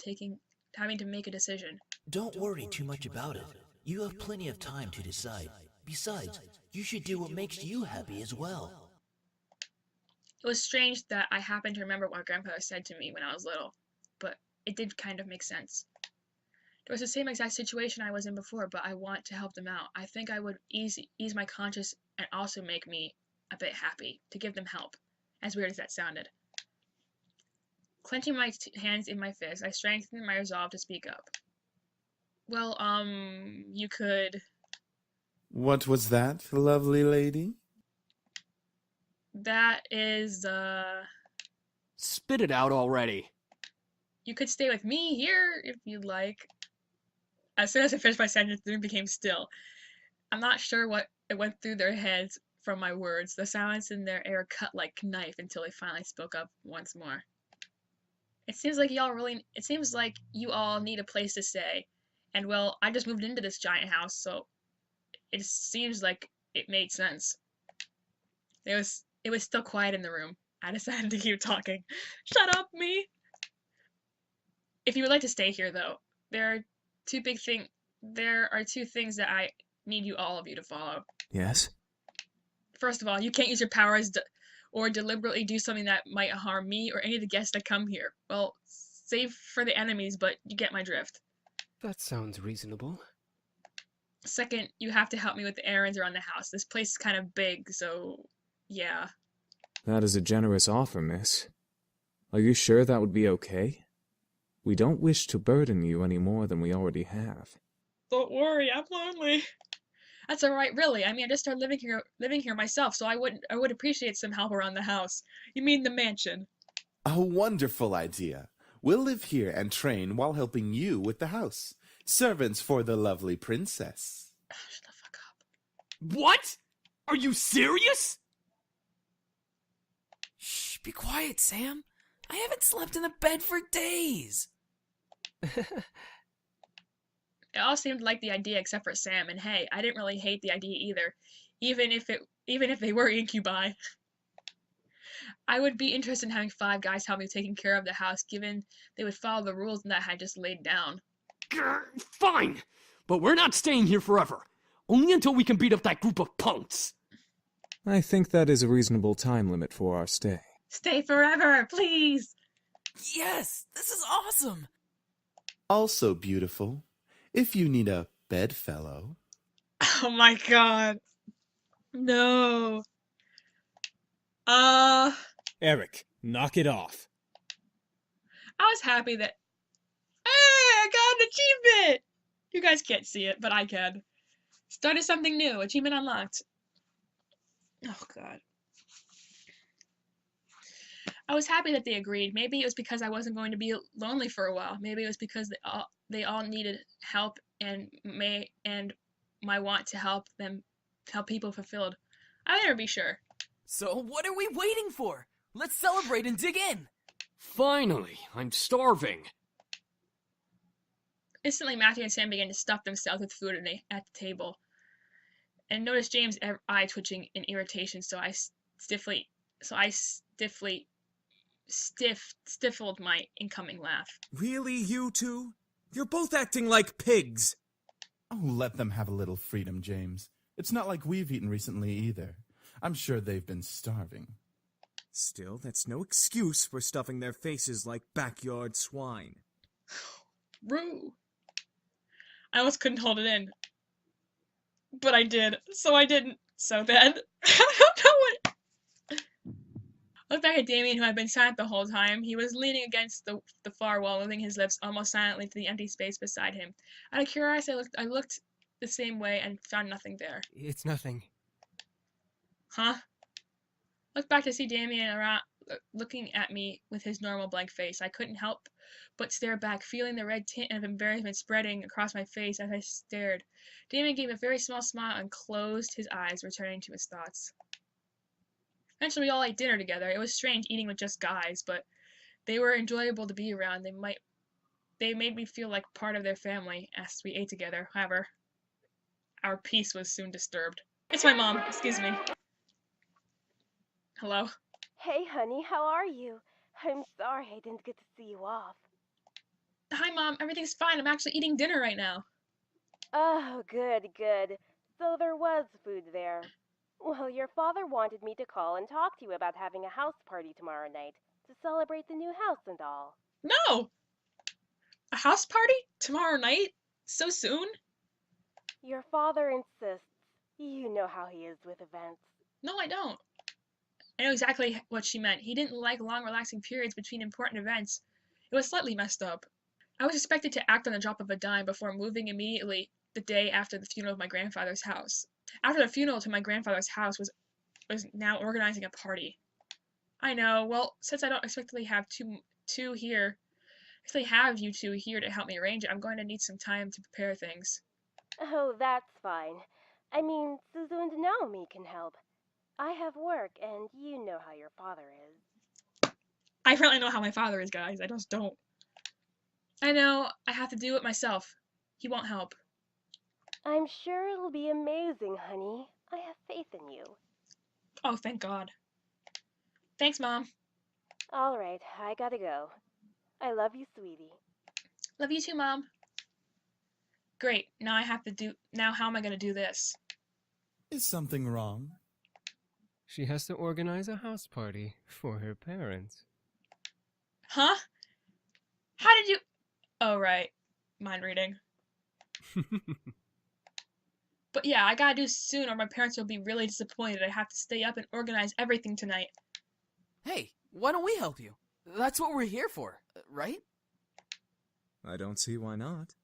having to make a decision. Don't worry too much about it. You have plenty of time to decide. Besides, you should do what makes you happy as well. It was strange that I happened to remember what my grandfather said to me when I was little, but it did kind of make sense. It was the same exact situation I was in before, but I want to help them out. I think I would ease my conscience and also make me a bit happy to give them help, as weird as that sounded. Clenching my hands in my fists, I strengthened my resolve to speak up. Well, you could... What was that, lovely lady? That is, Spit it out already. You could stay with me here if you'd like. As soon as I finished my sentence, the room became still. I'm not sure what it went through their heads from my words. The silence in their air cut like a knife until they finally spoke up once more. It seems like you all need a place to stay. And well, I just moved into this giant house, so it seems like it made sense. It was still quiet in the room. I decided to keep talking. Shut up, me! If you would like to stay here, though, there are two things that I need all of you to follow. Yes? First of all, you can't use your powers or deliberately do something that might harm me or any of the guests that come here. Well, save for the enemies, but you get my drift. That sounds reasonable. Second, you have to help me with the errands around the house. This place is kind of big, so yeah. That is a generous offer, miss. Are you sure that would be okay? We don't wish to burden you any more than we already have. Don't worry, I'm lonely. That's all right, really. I mean, I just started living here myself, so I would appreciate some help around the house. You mean the mansion? A wonderful idea. We'll live here and train while helping you with the house. Servants for the lovely princess. Shut the fuck up. What? Are you serious? Shh, be quiet, Sam. I haven't slept in a bed for days. It all seemed like the idea except for Sam, and hey, I didn't really hate the idea either, even if they were incubi. I would be interested in having 5 guys help me taking care of the house, given they would follow the rules that I had just laid down. Grr, fine, but we're not staying here forever. Only until we can beat up that group of punks. I think that is a reasonable time limit for our stay. Stay forever, please! Yes, this is awesome. Also beautiful. If you need a bedfellow. Oh my god. No. Eric, knock it off. I was happy that. Hey, I got an achievement! You guys can't see it, but I can. Started something new. Achievement unlocked. Oh god. I was happy that they agreed. Maybe it was because I wasn't going to be lonely for a while. Maybe it was because they all needed help and my want to help people fulfilled. I'll never be sure. So what are we waiting for? Let's celebrate and dig in. Finally, I'm starving. Instantly, Matthew and Sam began to stuff themselves with food at the table, and noticed James' eye twitching in irritation. So I stifled my incoming laugh. Really, you two? You're both acting like pigs. Oh, let them have a little freedom, James. It's not like we've eaten recently either. I'm sure they've been starving. Still, that's no excuse for stuffing their faces like backyard swine. Rue. I almost couldn't hold it in. But I did. So I didn't. So then, I don't know what. I looked back at Damien, who had been silent the whole time. He was leaning against the far wall, moving his lips almost silently to the empty space beside him. Out of curiosity, I looked the same way and found nothing there. It's nothing. Huh? Looked back to see Damien around, looking at me with his normal blank face. I couldn't help but stare back, feeling the red tint of embarrassment spreading across my face as I stared. Damien gave a very small smile and closed his eyes, returning to his thoughts. Eventually, we all ate dinner together. It was strange eating with just guys, but they were enjoyable to be around. They made me feel like part of their family as we ate together. However, our peace was soon disturbed. It's my mom. Excuse me. Hello? Hey, honey, how are you? I'm sorry I didn't get to see you off. Hi, Mom. Everything's fine. I'm actually eating dinner right now. Oh, good, good. So there was food there. Well, your father wanted me to call and talk to you about having a house party tomorrow night to celebrate the new house and all. No! A house party? Tomorrow night? So soon? Your father insists. You know how he is with events. No, I don't. I know exactly what she meant. He didn't like long, relaxing periods between important events. It was slightly messed up. I was expected to act on the drop of a dime before moving immediately the day after the funeral of my grandfather's house. After the funeral to my grandfather's house was now organizing a party. I know. Well, since I don't expectedly have two here, actually have you two here to help me arrange it, I'm going to need some time to prepare things. Oh, that's fine. I mean, Suzu and Naomi can help. I have work, and you know how your father is. I really know how my father is, guys. I just don't. I know. I have to do it myself. He won't help. I'm sure it'll be amazing, honey. I have faith in you. Oh, thank God. Thanks, Mom. All right, I gotta go. I love you, sweetie. Love you too, Mom. Great. Now how am I going to do this? Is something wrong? She has to organize a house party for her parents. Huh? How did you... Oh, right. Mind reading. But yeah, I gotta do it soon or my parents will be really disappointed. I have to stay up and organize everything tonight. Hey, why don't we help you? That's what we're here for, right? I don't see why not.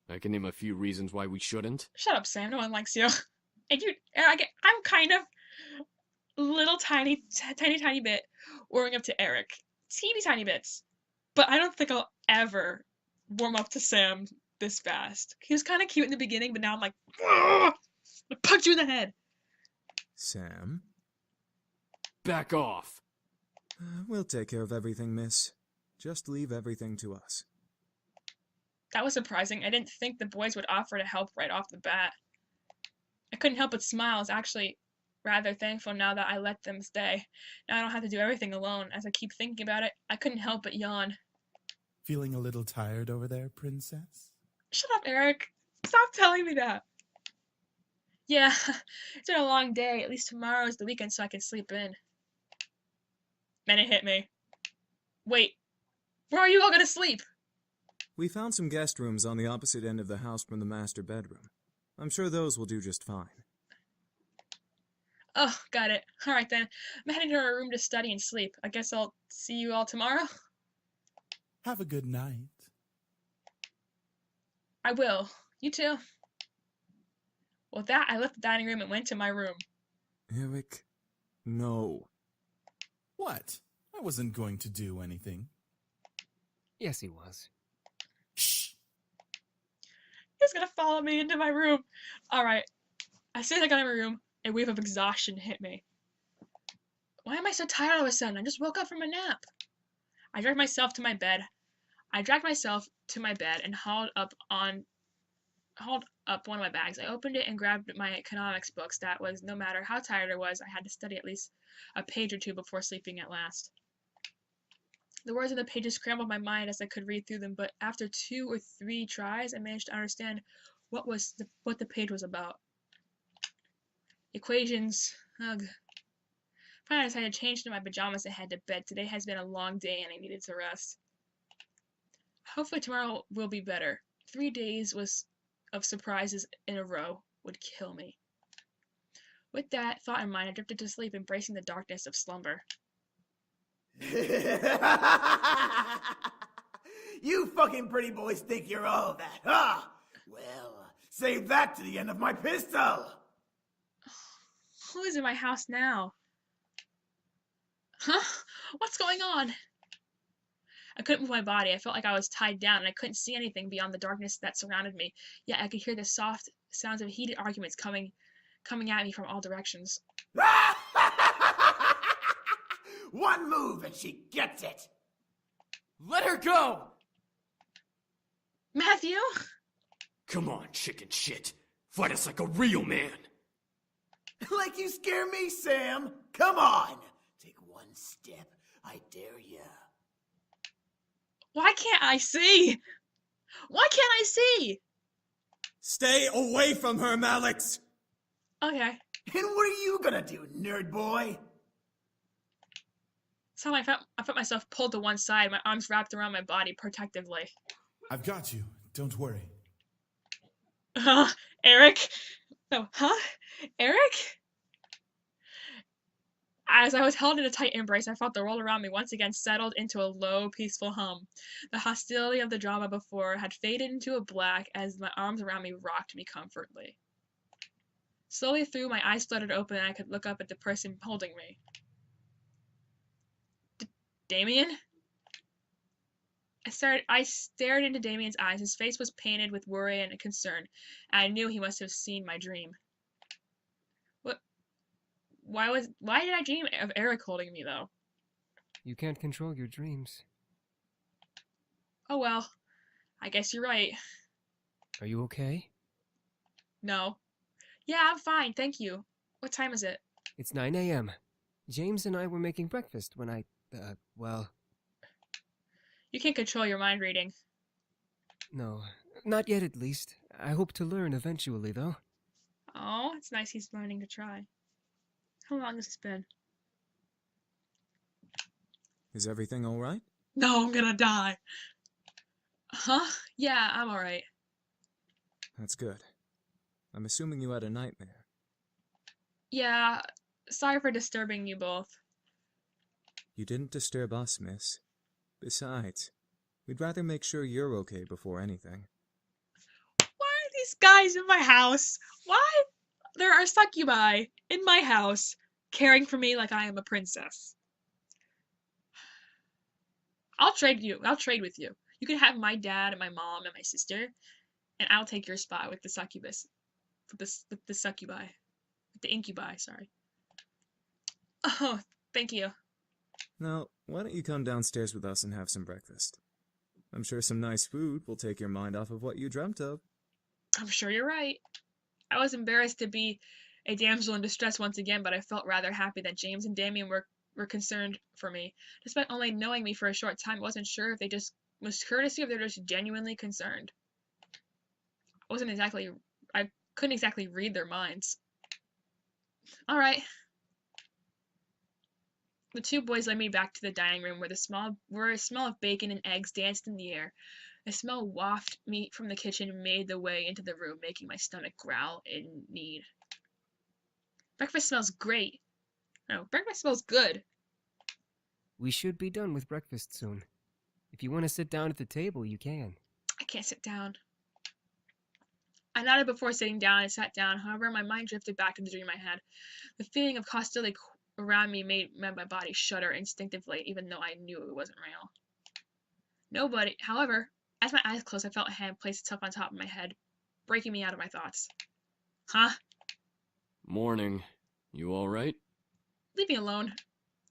I can name a few reasons why we shouldn't. Shut up, Sam. No one likes you. And I'm kind of little tiny bit warming up to Eric. Teeny tiny bits. But I don't think I'll ever warm up to Sam this fast. He was kind of cute in the beginning, but now I'm like, ugh! I punched you in the head. Sam? Back off. We'll take care of everything, miss. Just leave everything to us. That was surprising. I didn't think the boys would offer to help right off the bat. I couldn't help but smile. I was actually rather thankful now that I let them stay. Now I don't have to do everything alone. As I keep thinking about it, I couldn't help but yawn. Feeling a little tired over there, princess? Shut up, Eric. Stop telling me that. Yeah, it's been a long day. At least tomorrow is the weekend so I can sleep in. Then it hit me. Wait, where are you all gonna sleep? We found some guest rooms on the opposite end of the house from the master bedroom. I'm sure those will do just fine. Oh, got it. Alright then. I'm heading to our room to study and sleep. I guess I'll see you all tomorrow? Have a good night. I will. You too. With that, I left the dining room and went to my room. Eric, no. What? I wasn't going to do anything. Yes, he was. Shh! He's gonna follow me into my room. Alright. As soon as I got in my room, a wave of exhaustion hit me. Why am I so tired all of a sudden? I just woke up from a nap. I dragged myself to my bed and hauled up one of my bags. I opened it and grabbed my economics books. That was, no matter how tired I was, I had to study at least a page or two before sleeping at last. The words on the pages scrambled my mind as I could read through them, but after 2 or 3 tries, I managed to understand what the page was about. Equations. Ugh. Finally, I decided to change into my pajamas and head to bed. Today has been a long day and I needed to rest. Hopefully tomorrow will be better. 3 days of surprises in a row would kill me. With that thought in mind, I drifted to sleep, embracing the darkness of slumber. You fucking pretty boys think you're all that, huh? Well, save that to the end of my pistol! Who is in my house now? Huh? What's going on? I couldn't move my body. I felt like I was tied down, and I couldn't see anything beyond the darkness that surrounded me. Yet I could hear the soft sounds of heated arguments coming at me from all directions. One move and she gets it! Let her go! Matthew? Come on, chicken shit. Fight us like a real man. Like you scare me, Sam! Come on! Take one step, I dare ya. Why can't I see? Why can't I see? Stay away from her, Malix! Okay. And what are you gonna do, nerd boy? So I felt myself pulled to one side, my arms wrapped around my body protectively. I've got you. Don't worry. Eric? No, huh? Eric? As I was held in a tight embrace, I felt the world around me once again settled into a low, peaceful hum. The hostility of the drama before had faded into a black as my arms around me rocked me comfortably. Slowly through, my eyes fluttered open and I could look up at the person holding me. Damien? I stared into Damien's eyes. His face was painted with worry and concern, and I knew he must have seen my dream. What? Why did I dream of Eric holding me, though? You can't control your dreams. Oh well, I guess you're right. Are you okay? No. Yeah, I'm fine, thank you. What time is it? It's 9 a.m. James and I were making breakfast when well... You can't control your mind reading. No, not yet at least. I hope to learn eventually, though. Oh, it's nice he's learning to try. How long has this been? Is everything alright? No, I'm gonna die. Huh? Yeah, I'm alright. That's good. I'm assuming you had a nightmare. Yeah, sorry for disturbing you both. You didn't disturb us, miss. Besides, we'd rather make sure you're okay before anything. Why are these guys in my house? Why? There are succubi in my house, caring for me like I am a princess. I'll trade with you. You can have my dad and my mom and my sister, and I'll take your spot with the succubus. With the succubi. With the incubi, sorry. Oh, thank you. Now, why don't you come downstairs with us and have some breakfast? I'm sure some nice food will take your mind off of what you dreamt of. I'm sure you're right. I was embarrassed to be a damsel in distress once again, but I felt rather happy that James and Damien were concerned for me. Despite only knowing me for a short time, I wasn't sure if they just was courtesy or if they're just genuinely concerned. I couldn't exactly read their minds. All right. The two boys led me back to the dining room where a smell of bacon and eggs danced in the air. A smell wafted me from the kitchen and made the way into the room, making my stomach growl in need. Breakfast smells great. No, breakfast smells good. We should be done with breakfast soon. If you want to sit down at the table, you can. I can't sit down. I nodded before sitting down and sat down. However, my mind drifted back to the dream I had. The feeling of hostility around me made my body shudder instinctively, even though I knew it wasn't real. However, as my eyes closed, I felt a hand place itself on top of my head, breaking me out of my thoughts. Huh? Morning. You alright? Leave me alone.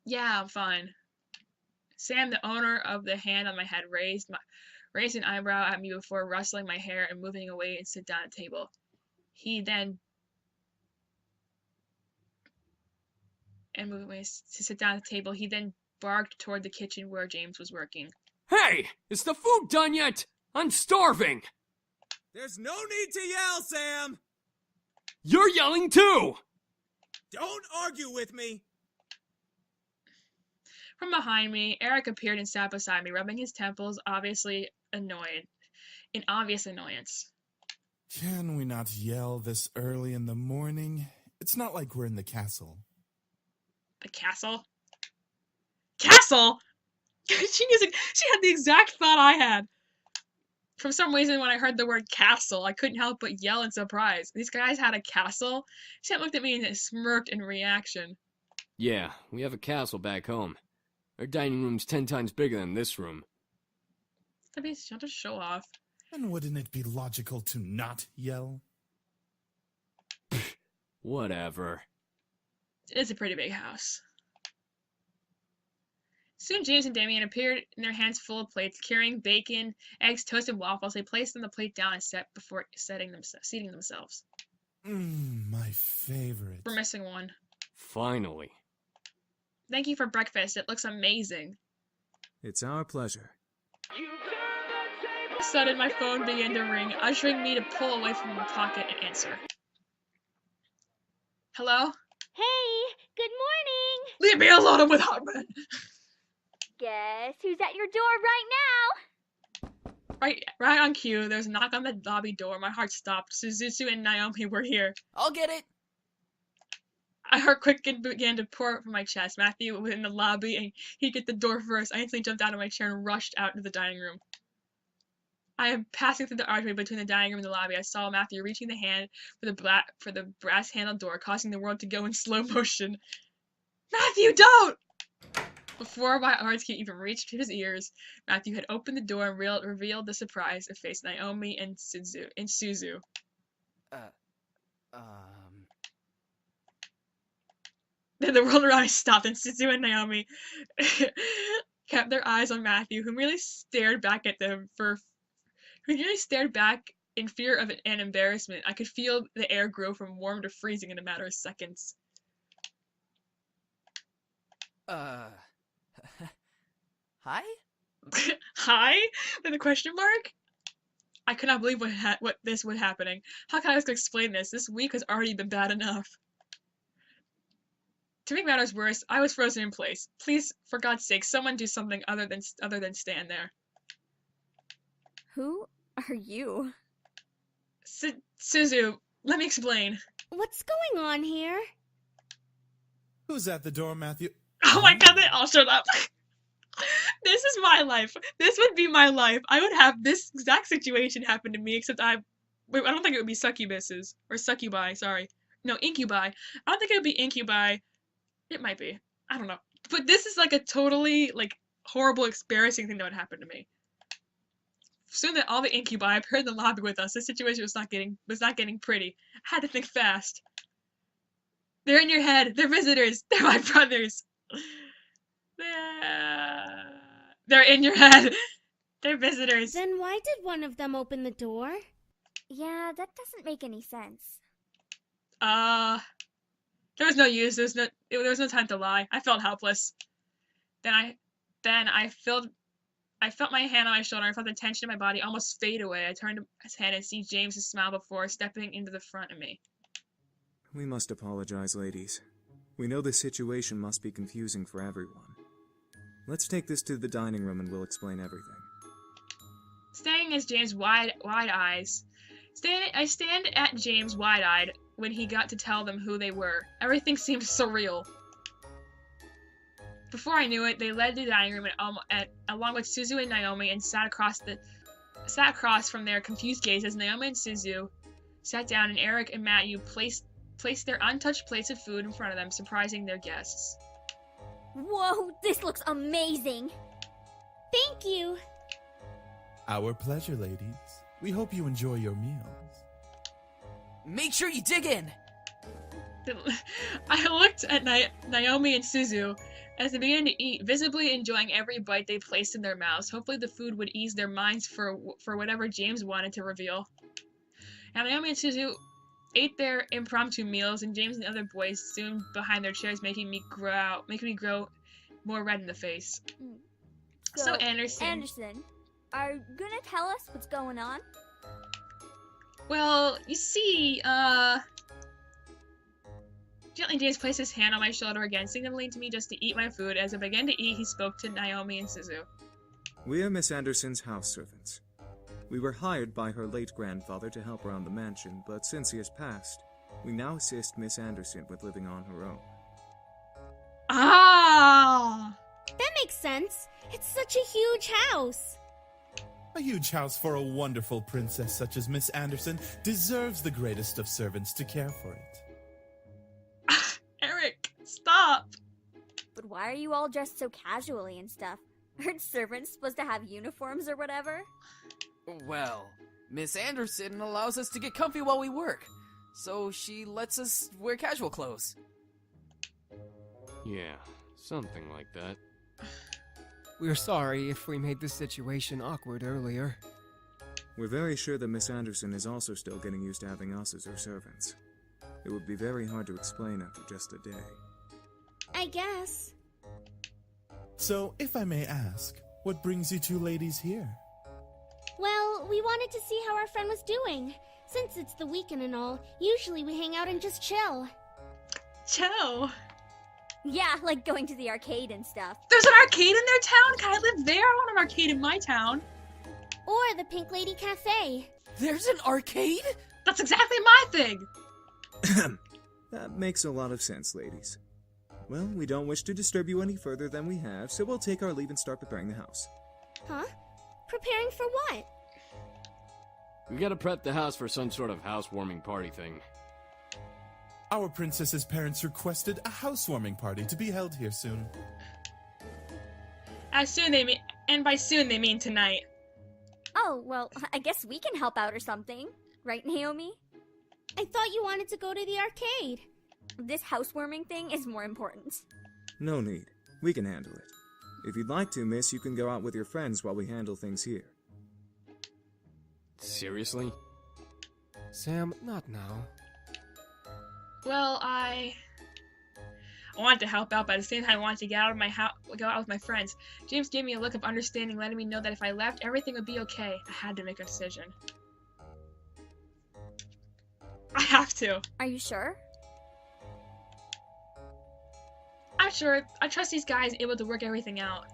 Yeah, I'm fine. Sam, the owner of the hand on my head, raised an eyebrow at me before rustling my hair and moving away and sit down at the table. He then barked toward the kitchen where James was working. Hey! Is the food done yet? I'm starving! There's no need to yell, Sam! You're yelling too! Don't argue with me! From behind me, Eric appeared and sat beside me, rubbing his temples, obviously annoyed. In obvious annoyance. Can we not yell this early in the morning? It's not like we're in the castle. The castle? Castle?! She had the exact thought I had. For some reason, when I heard the word castle, I couldn't help but yell in surprise. These guys had a castle? Sam looked at me and smirked in reaction. Yeah, we have a castle back home. Our dining room's 10 times bigger than this room. Shut to show off. And wouldn't it be logical to not yell? Whatever. It's a pretty big house. Soon James and Damien appeared in their hands full of plates, carrying bacon, eggs, toast, and waffles. They placed them the plate down and set before seating themselves. My favorite. We're missing one. Finally. Thank you for breakfast. It looks amazing. It's our pleasure. Suddenly, my phone began to ring, ushering me to pull away from my pocket and answer. Hello? Hey, good morning! Leave me alone with Hartman! Guess who's at your door right now? Right on cue, there's a knock on the lobby door. My heart stopped. Seduce and Naomi were here. I'll get it. I heard quicken began to pour from my chest. Matthew was in the lobby and he'd get the door first. I instantly jumped out of my chair and rushed out into the dining room. I am passing through the archway between the dining room and the lobby. I saw Matthew reaching the hand for the brass-handled door, causing the world to go in slow motion. Matthew, don't! Before my words could even reach his ears, Matthew had opened the door and revealed the surprise of face Naomi and Suzu. Then the world around me stopped, and Suzu and Naomi kept their eyes on Matthew, who merely stared back at them in fear of it and embarrassment. I could feel the air grow from warm to freezing in a matter of seconds. Hi? Hi? With a question mark? I could not believe what this was happening. How can I explain this? This week has already been bad enough. To make matters worse, I was frozen in place. Please, for God's sake, someone do something other than stand there. Who are you? Suzu, Let me explain. What's going on here? Who's at the door, Matthew? Oh my god, they all showed up. This is my life. This would be my life. I would have this exact situation happen to me, except I don't think it would be succubuses. Or succubi, sorry. No, incubi. I don't think it would be incubi. It might be. I don't know. But this is like a totally, like, horrible, embarrassing thing that would happen to me. Soon that all the incubi appeared in the lobby with us, the situation was not getting pretty. I had to think fast. They're in your head. They're visitors. They're my brothers. They're in your head. They're visitors. Then why did one of them open the door? Yeah, that doesn't make any sense. There was no use. There was no time to lie. I felt helpless. Then I felt my hand on my shoulder. I felt the tension in my body almost fade away. I turned his head and see James's smile before stepping into the front of me. We must apologize, ladies. We know this situation must be confusing for everyone. Let's take this to the dining room and we'll explain everything. Staring at James' wide eyes. I stand at James wide-eyed when he got to tell them who they were. Everything seemed surreal. Before I knew it, they led the dining room along with Suzu and Naomi and sat across from their confused gazes. Naomi and Suzu sat down and Eric and Matthew placed their untouched plates of food in front of them, surprising their guests. Whoa, this looks amazing! Thank you! Our pleasure, ladies. We hope you enjoy your meals. Make sure you dig in! I looked at Naomi and Suzu as they began to eat, visibly enjoying every bite they placed in their mouths. Hopefully the food would ease their minds for whatever James wanted to reveal. Now Naomi and Suzu ate their impromptu meals, and James and the other boys soon behind their chairs, making me grow more red in the face. So Anderson, are you gonna tell us what's going on? well, you see, gently James placed his hand on my shoulder again, signaling to me just to eat my food. As I began to eat, he spoke to Naomi and Suzu. We are Miss Anderson's house servants. We were hired by her late grandfather to help around the mansion, but since he has passed, we now assist Miss Anderson with living on her own. Ah! That makes sense. It's such a huge house. A huge house for a wonderful princess such as Miss Anderson deserves the greatest of servants to care for it. Eric, stop! But why are you all dressed so casually and stuff? Aren't servants supposed to have uniforms or whatever? Well, Miss Anderson allows us to get comfy while we work, so she lets us wear casual clothes. Yeah, something like that. We're sorry if we made the situation awkward earlier. We're very sure that Miss Anderson is also still getting used to having us as her servants. It would be very hard to explain after just a day. I guess. So, if I may ask, what brings you two ladies here? Well, we wanted to see how our friend was doing. Since it's the weekend and all, usually we hang out and just chill. Chill? Yeah, like going to the arcade and stuff. There's an arcade in their town? Can I live there? I want an arcade in my town. Or the Pink Lady Cafe. There's an arcade? That's exactly my thing! That makes a lot of sense, ladies. Well, we don't wish to disturb you any further than we have, so we'll take our leave and start preparing the house. Huh? Preparing for what? We gotta prep the house for some sort of housewarming party thing. Our princess's parents requested a housewarming party to be held here soon. As soon and by soon they mean tonight. Oh, well, I guess we can help out or something. Right, Naomi? I thought you wanted to go to the arcade. This housewarming thing is more important. No need. We can handle it. If you'd like to, miss, you can go out with your friends while we handle things here. Seriously? Sam, not now. Well, I wanted to help out, but at the same time I wanted to get out of my house, go out with my friends. James gave me a look of understanding, letting me know that if I left, everything would be okay. I had to make a decision. I have to. Are you sure? I'm sure. I trust these guys able to work everything out.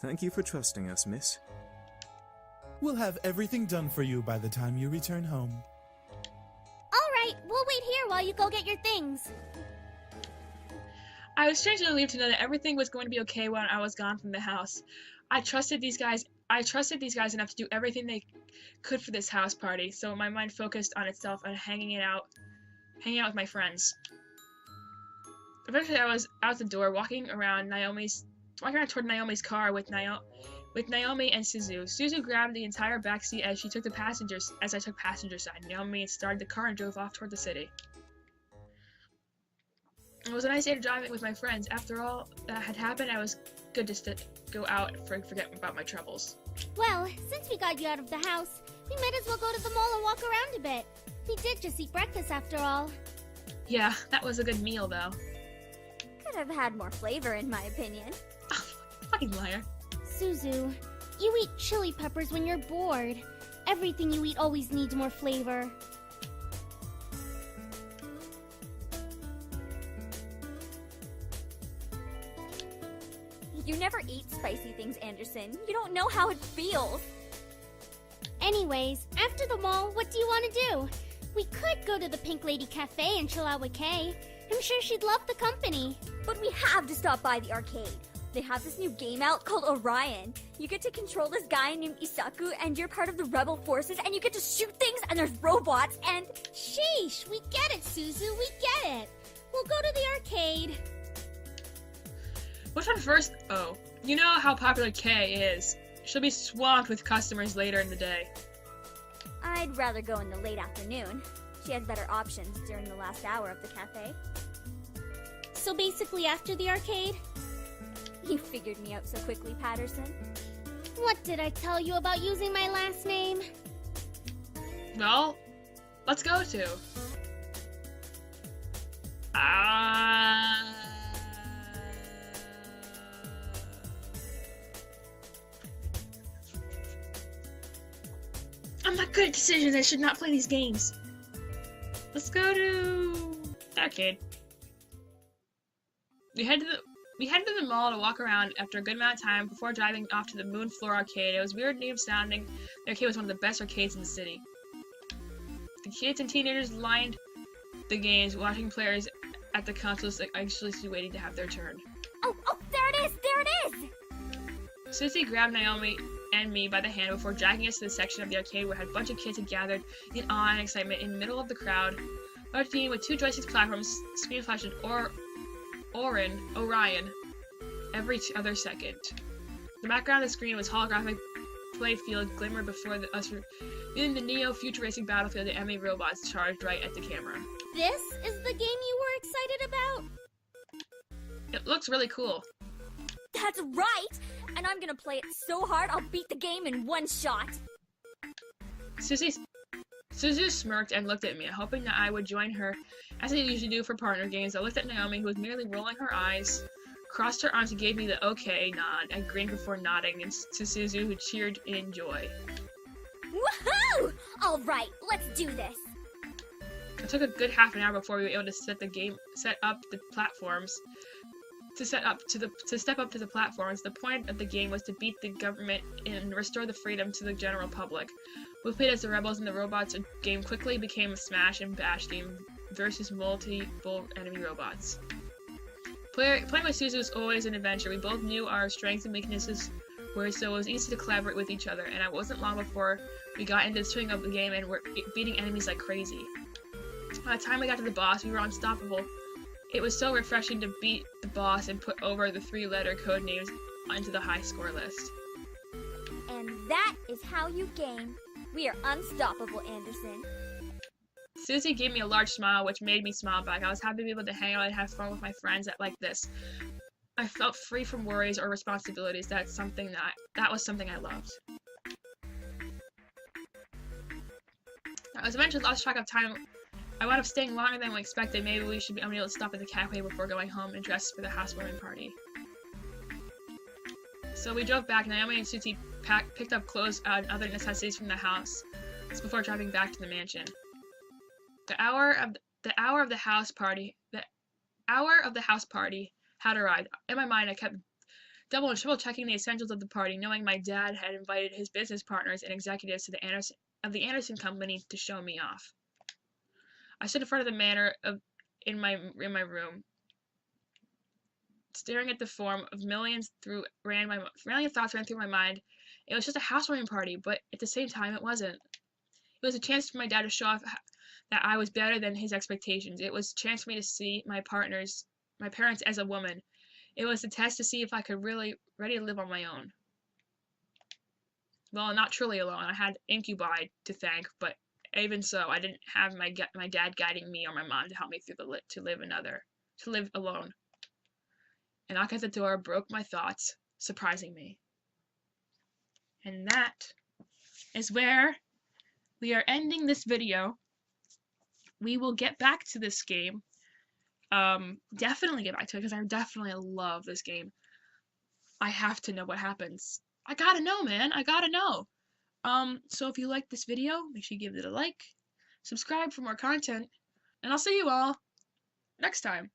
Thank you for trusting us, miss. We'll have everything done for you by the time you return home. All right, we'll while you go get your things. I was strangely relieved to know that everything was going to be okay when I was gone from the house. I trusted these guys enough to do everything they could for this house party, so my mind focused on itself and hanging out with my friends. Eventually I was out the door walking around toward Naomi's car with Naomi and Suzu. Suzu grabbed the entire backseat as I took passenger side. Naomi started the car and drove off toward the city. It was a nice day to drive it with my friends. After all that had happened, I was good just to go out and forget about my troubles. Well, since we got you out of the house, we might as well go to the mall and walk around a bit. We did just eat breakfast after all. Yeah, that was a good meal though. Could have had more flavor in my opinion. Fucking liar. Suzu, you eat chili peppers when you're bored. Everything you eat always needs more flavor. You never eat spicy things, Anderson. You don't know how it feels. Anyways, after the mall, what do you want to do? We could go to the Pink Lady Cafe and chill out with Kay. I'm sure she'd love the company. But we have to stop by the arcade. They have this new game out called Orion. You get to control this guy named Isaku, and you're part of the rebel forces, and you get to shoot things, and there's robots, and... Sheesh, we get it, Suzu, we get it. We'll go to the arcade. Which one first? Oh, you know how popular Kay is. She'll be swamped with customers later in the day. I'd rather go in the late afternoon. She has better options during the last hour of the cafe. So basically after the arcade? You figured me out so quickly, Patterson. What did I tell you about using my last name? Well, let's go to. I'm not good at decisions. I should not play these games. Let's go to the arcade. We head to the mall to walk around after a good amount of time before driving off to the Moon Floor Arcade. It was weird name sounding. The arcade was one of the best arcades in the city. The kids and teenagers lined the games, watching players at the consoles anxiously waiting to have their turn. Oh, there it is! There it is! Susie grabbed Naomi and me by the hand before dragging us to the section of the arcade where a bunch of kids had gathered in awe and excitement in the middle of the crowd. A team with 2 joystick platforms, screen flashed Orion every other second. The background of the screen was holographic playfield glimmered before us in the neo-futuristic battlefield. The enemy robots charged right at the camera. This is the game you were excited about? It looks really cool. That's right! And I'm gonna play it so hard I'll beat the game in one shot! Suzu smirked and looked at me, hoping that I would join her, as I usually do for partner games. I looked at Naomi, who was merely rolling her eyes, crossed her arms and gave me the okay nod, and grinned before nodding to Suzu, who cheered in joy. Woohoo! Alright, let's do this! It took a good half an hour before we were able to set up the platforms. To step up to the platforms, the point of the game was to beat the government and restore the freedom to the general public. We played as the rebels and the robots. A game quickly became a smash and bash game versus multiple enemy robots. Playing with Suzu was always an adventure. We both knew our strengths and weaknesses were, so it was easy to collaborate with each other, and it wasn't long before we got into the swing of the game and were beating enemies like crazy. By the time we got to the boss, we were unstoppable. It was so refreshing to beat the boss and put over the 3-letter code names onto the high score list. And that is how you game. We are unstoppable, Anderson. Susie gave me a large smile, which made me smile back. I was happy to be able to hang out and have fun with my friends like this. I felt free from worries or responsibilities. That was something I loved. I was eventually lost track of time. I wound up staying longer than we expected. Maybe we should be able to stop at the cafe before going home and dress for the housewarming party. So we drove back. Naomi and Susie picked up clothes and other necessities from the house before driving back to the mansion. The hour of the house party had arrived. In my mind, I kept double and triple checking the essentials of the party, knowing my dad had invited his business partners and executives to the Anderson Company to show me off. I stood in front of the manor in my room, staring at the form of millions thoughts ran through my mind. It was just a housewarming party, but at the same time, it wasn't. It was a chance for my dad to show off that I was better than his expectations. It was a chance for me to see my parents as a woman. It was a test to see if I could really ready to live on my own. Well, not truly alone. I had incubi to thank, but even so, I didn't have my dad guiding me or my mom to help me through to live alone. A knock at the door broke my thoughts, surprising me. And that is where we are ending this video. We will get back to this game. Definitely get back to it because I definitely love this game. I have to know what happens. I gotta know, man. I gotta know. So if you like this video, make sure you give it a like, subscribe for more content, and I'll see you all next time.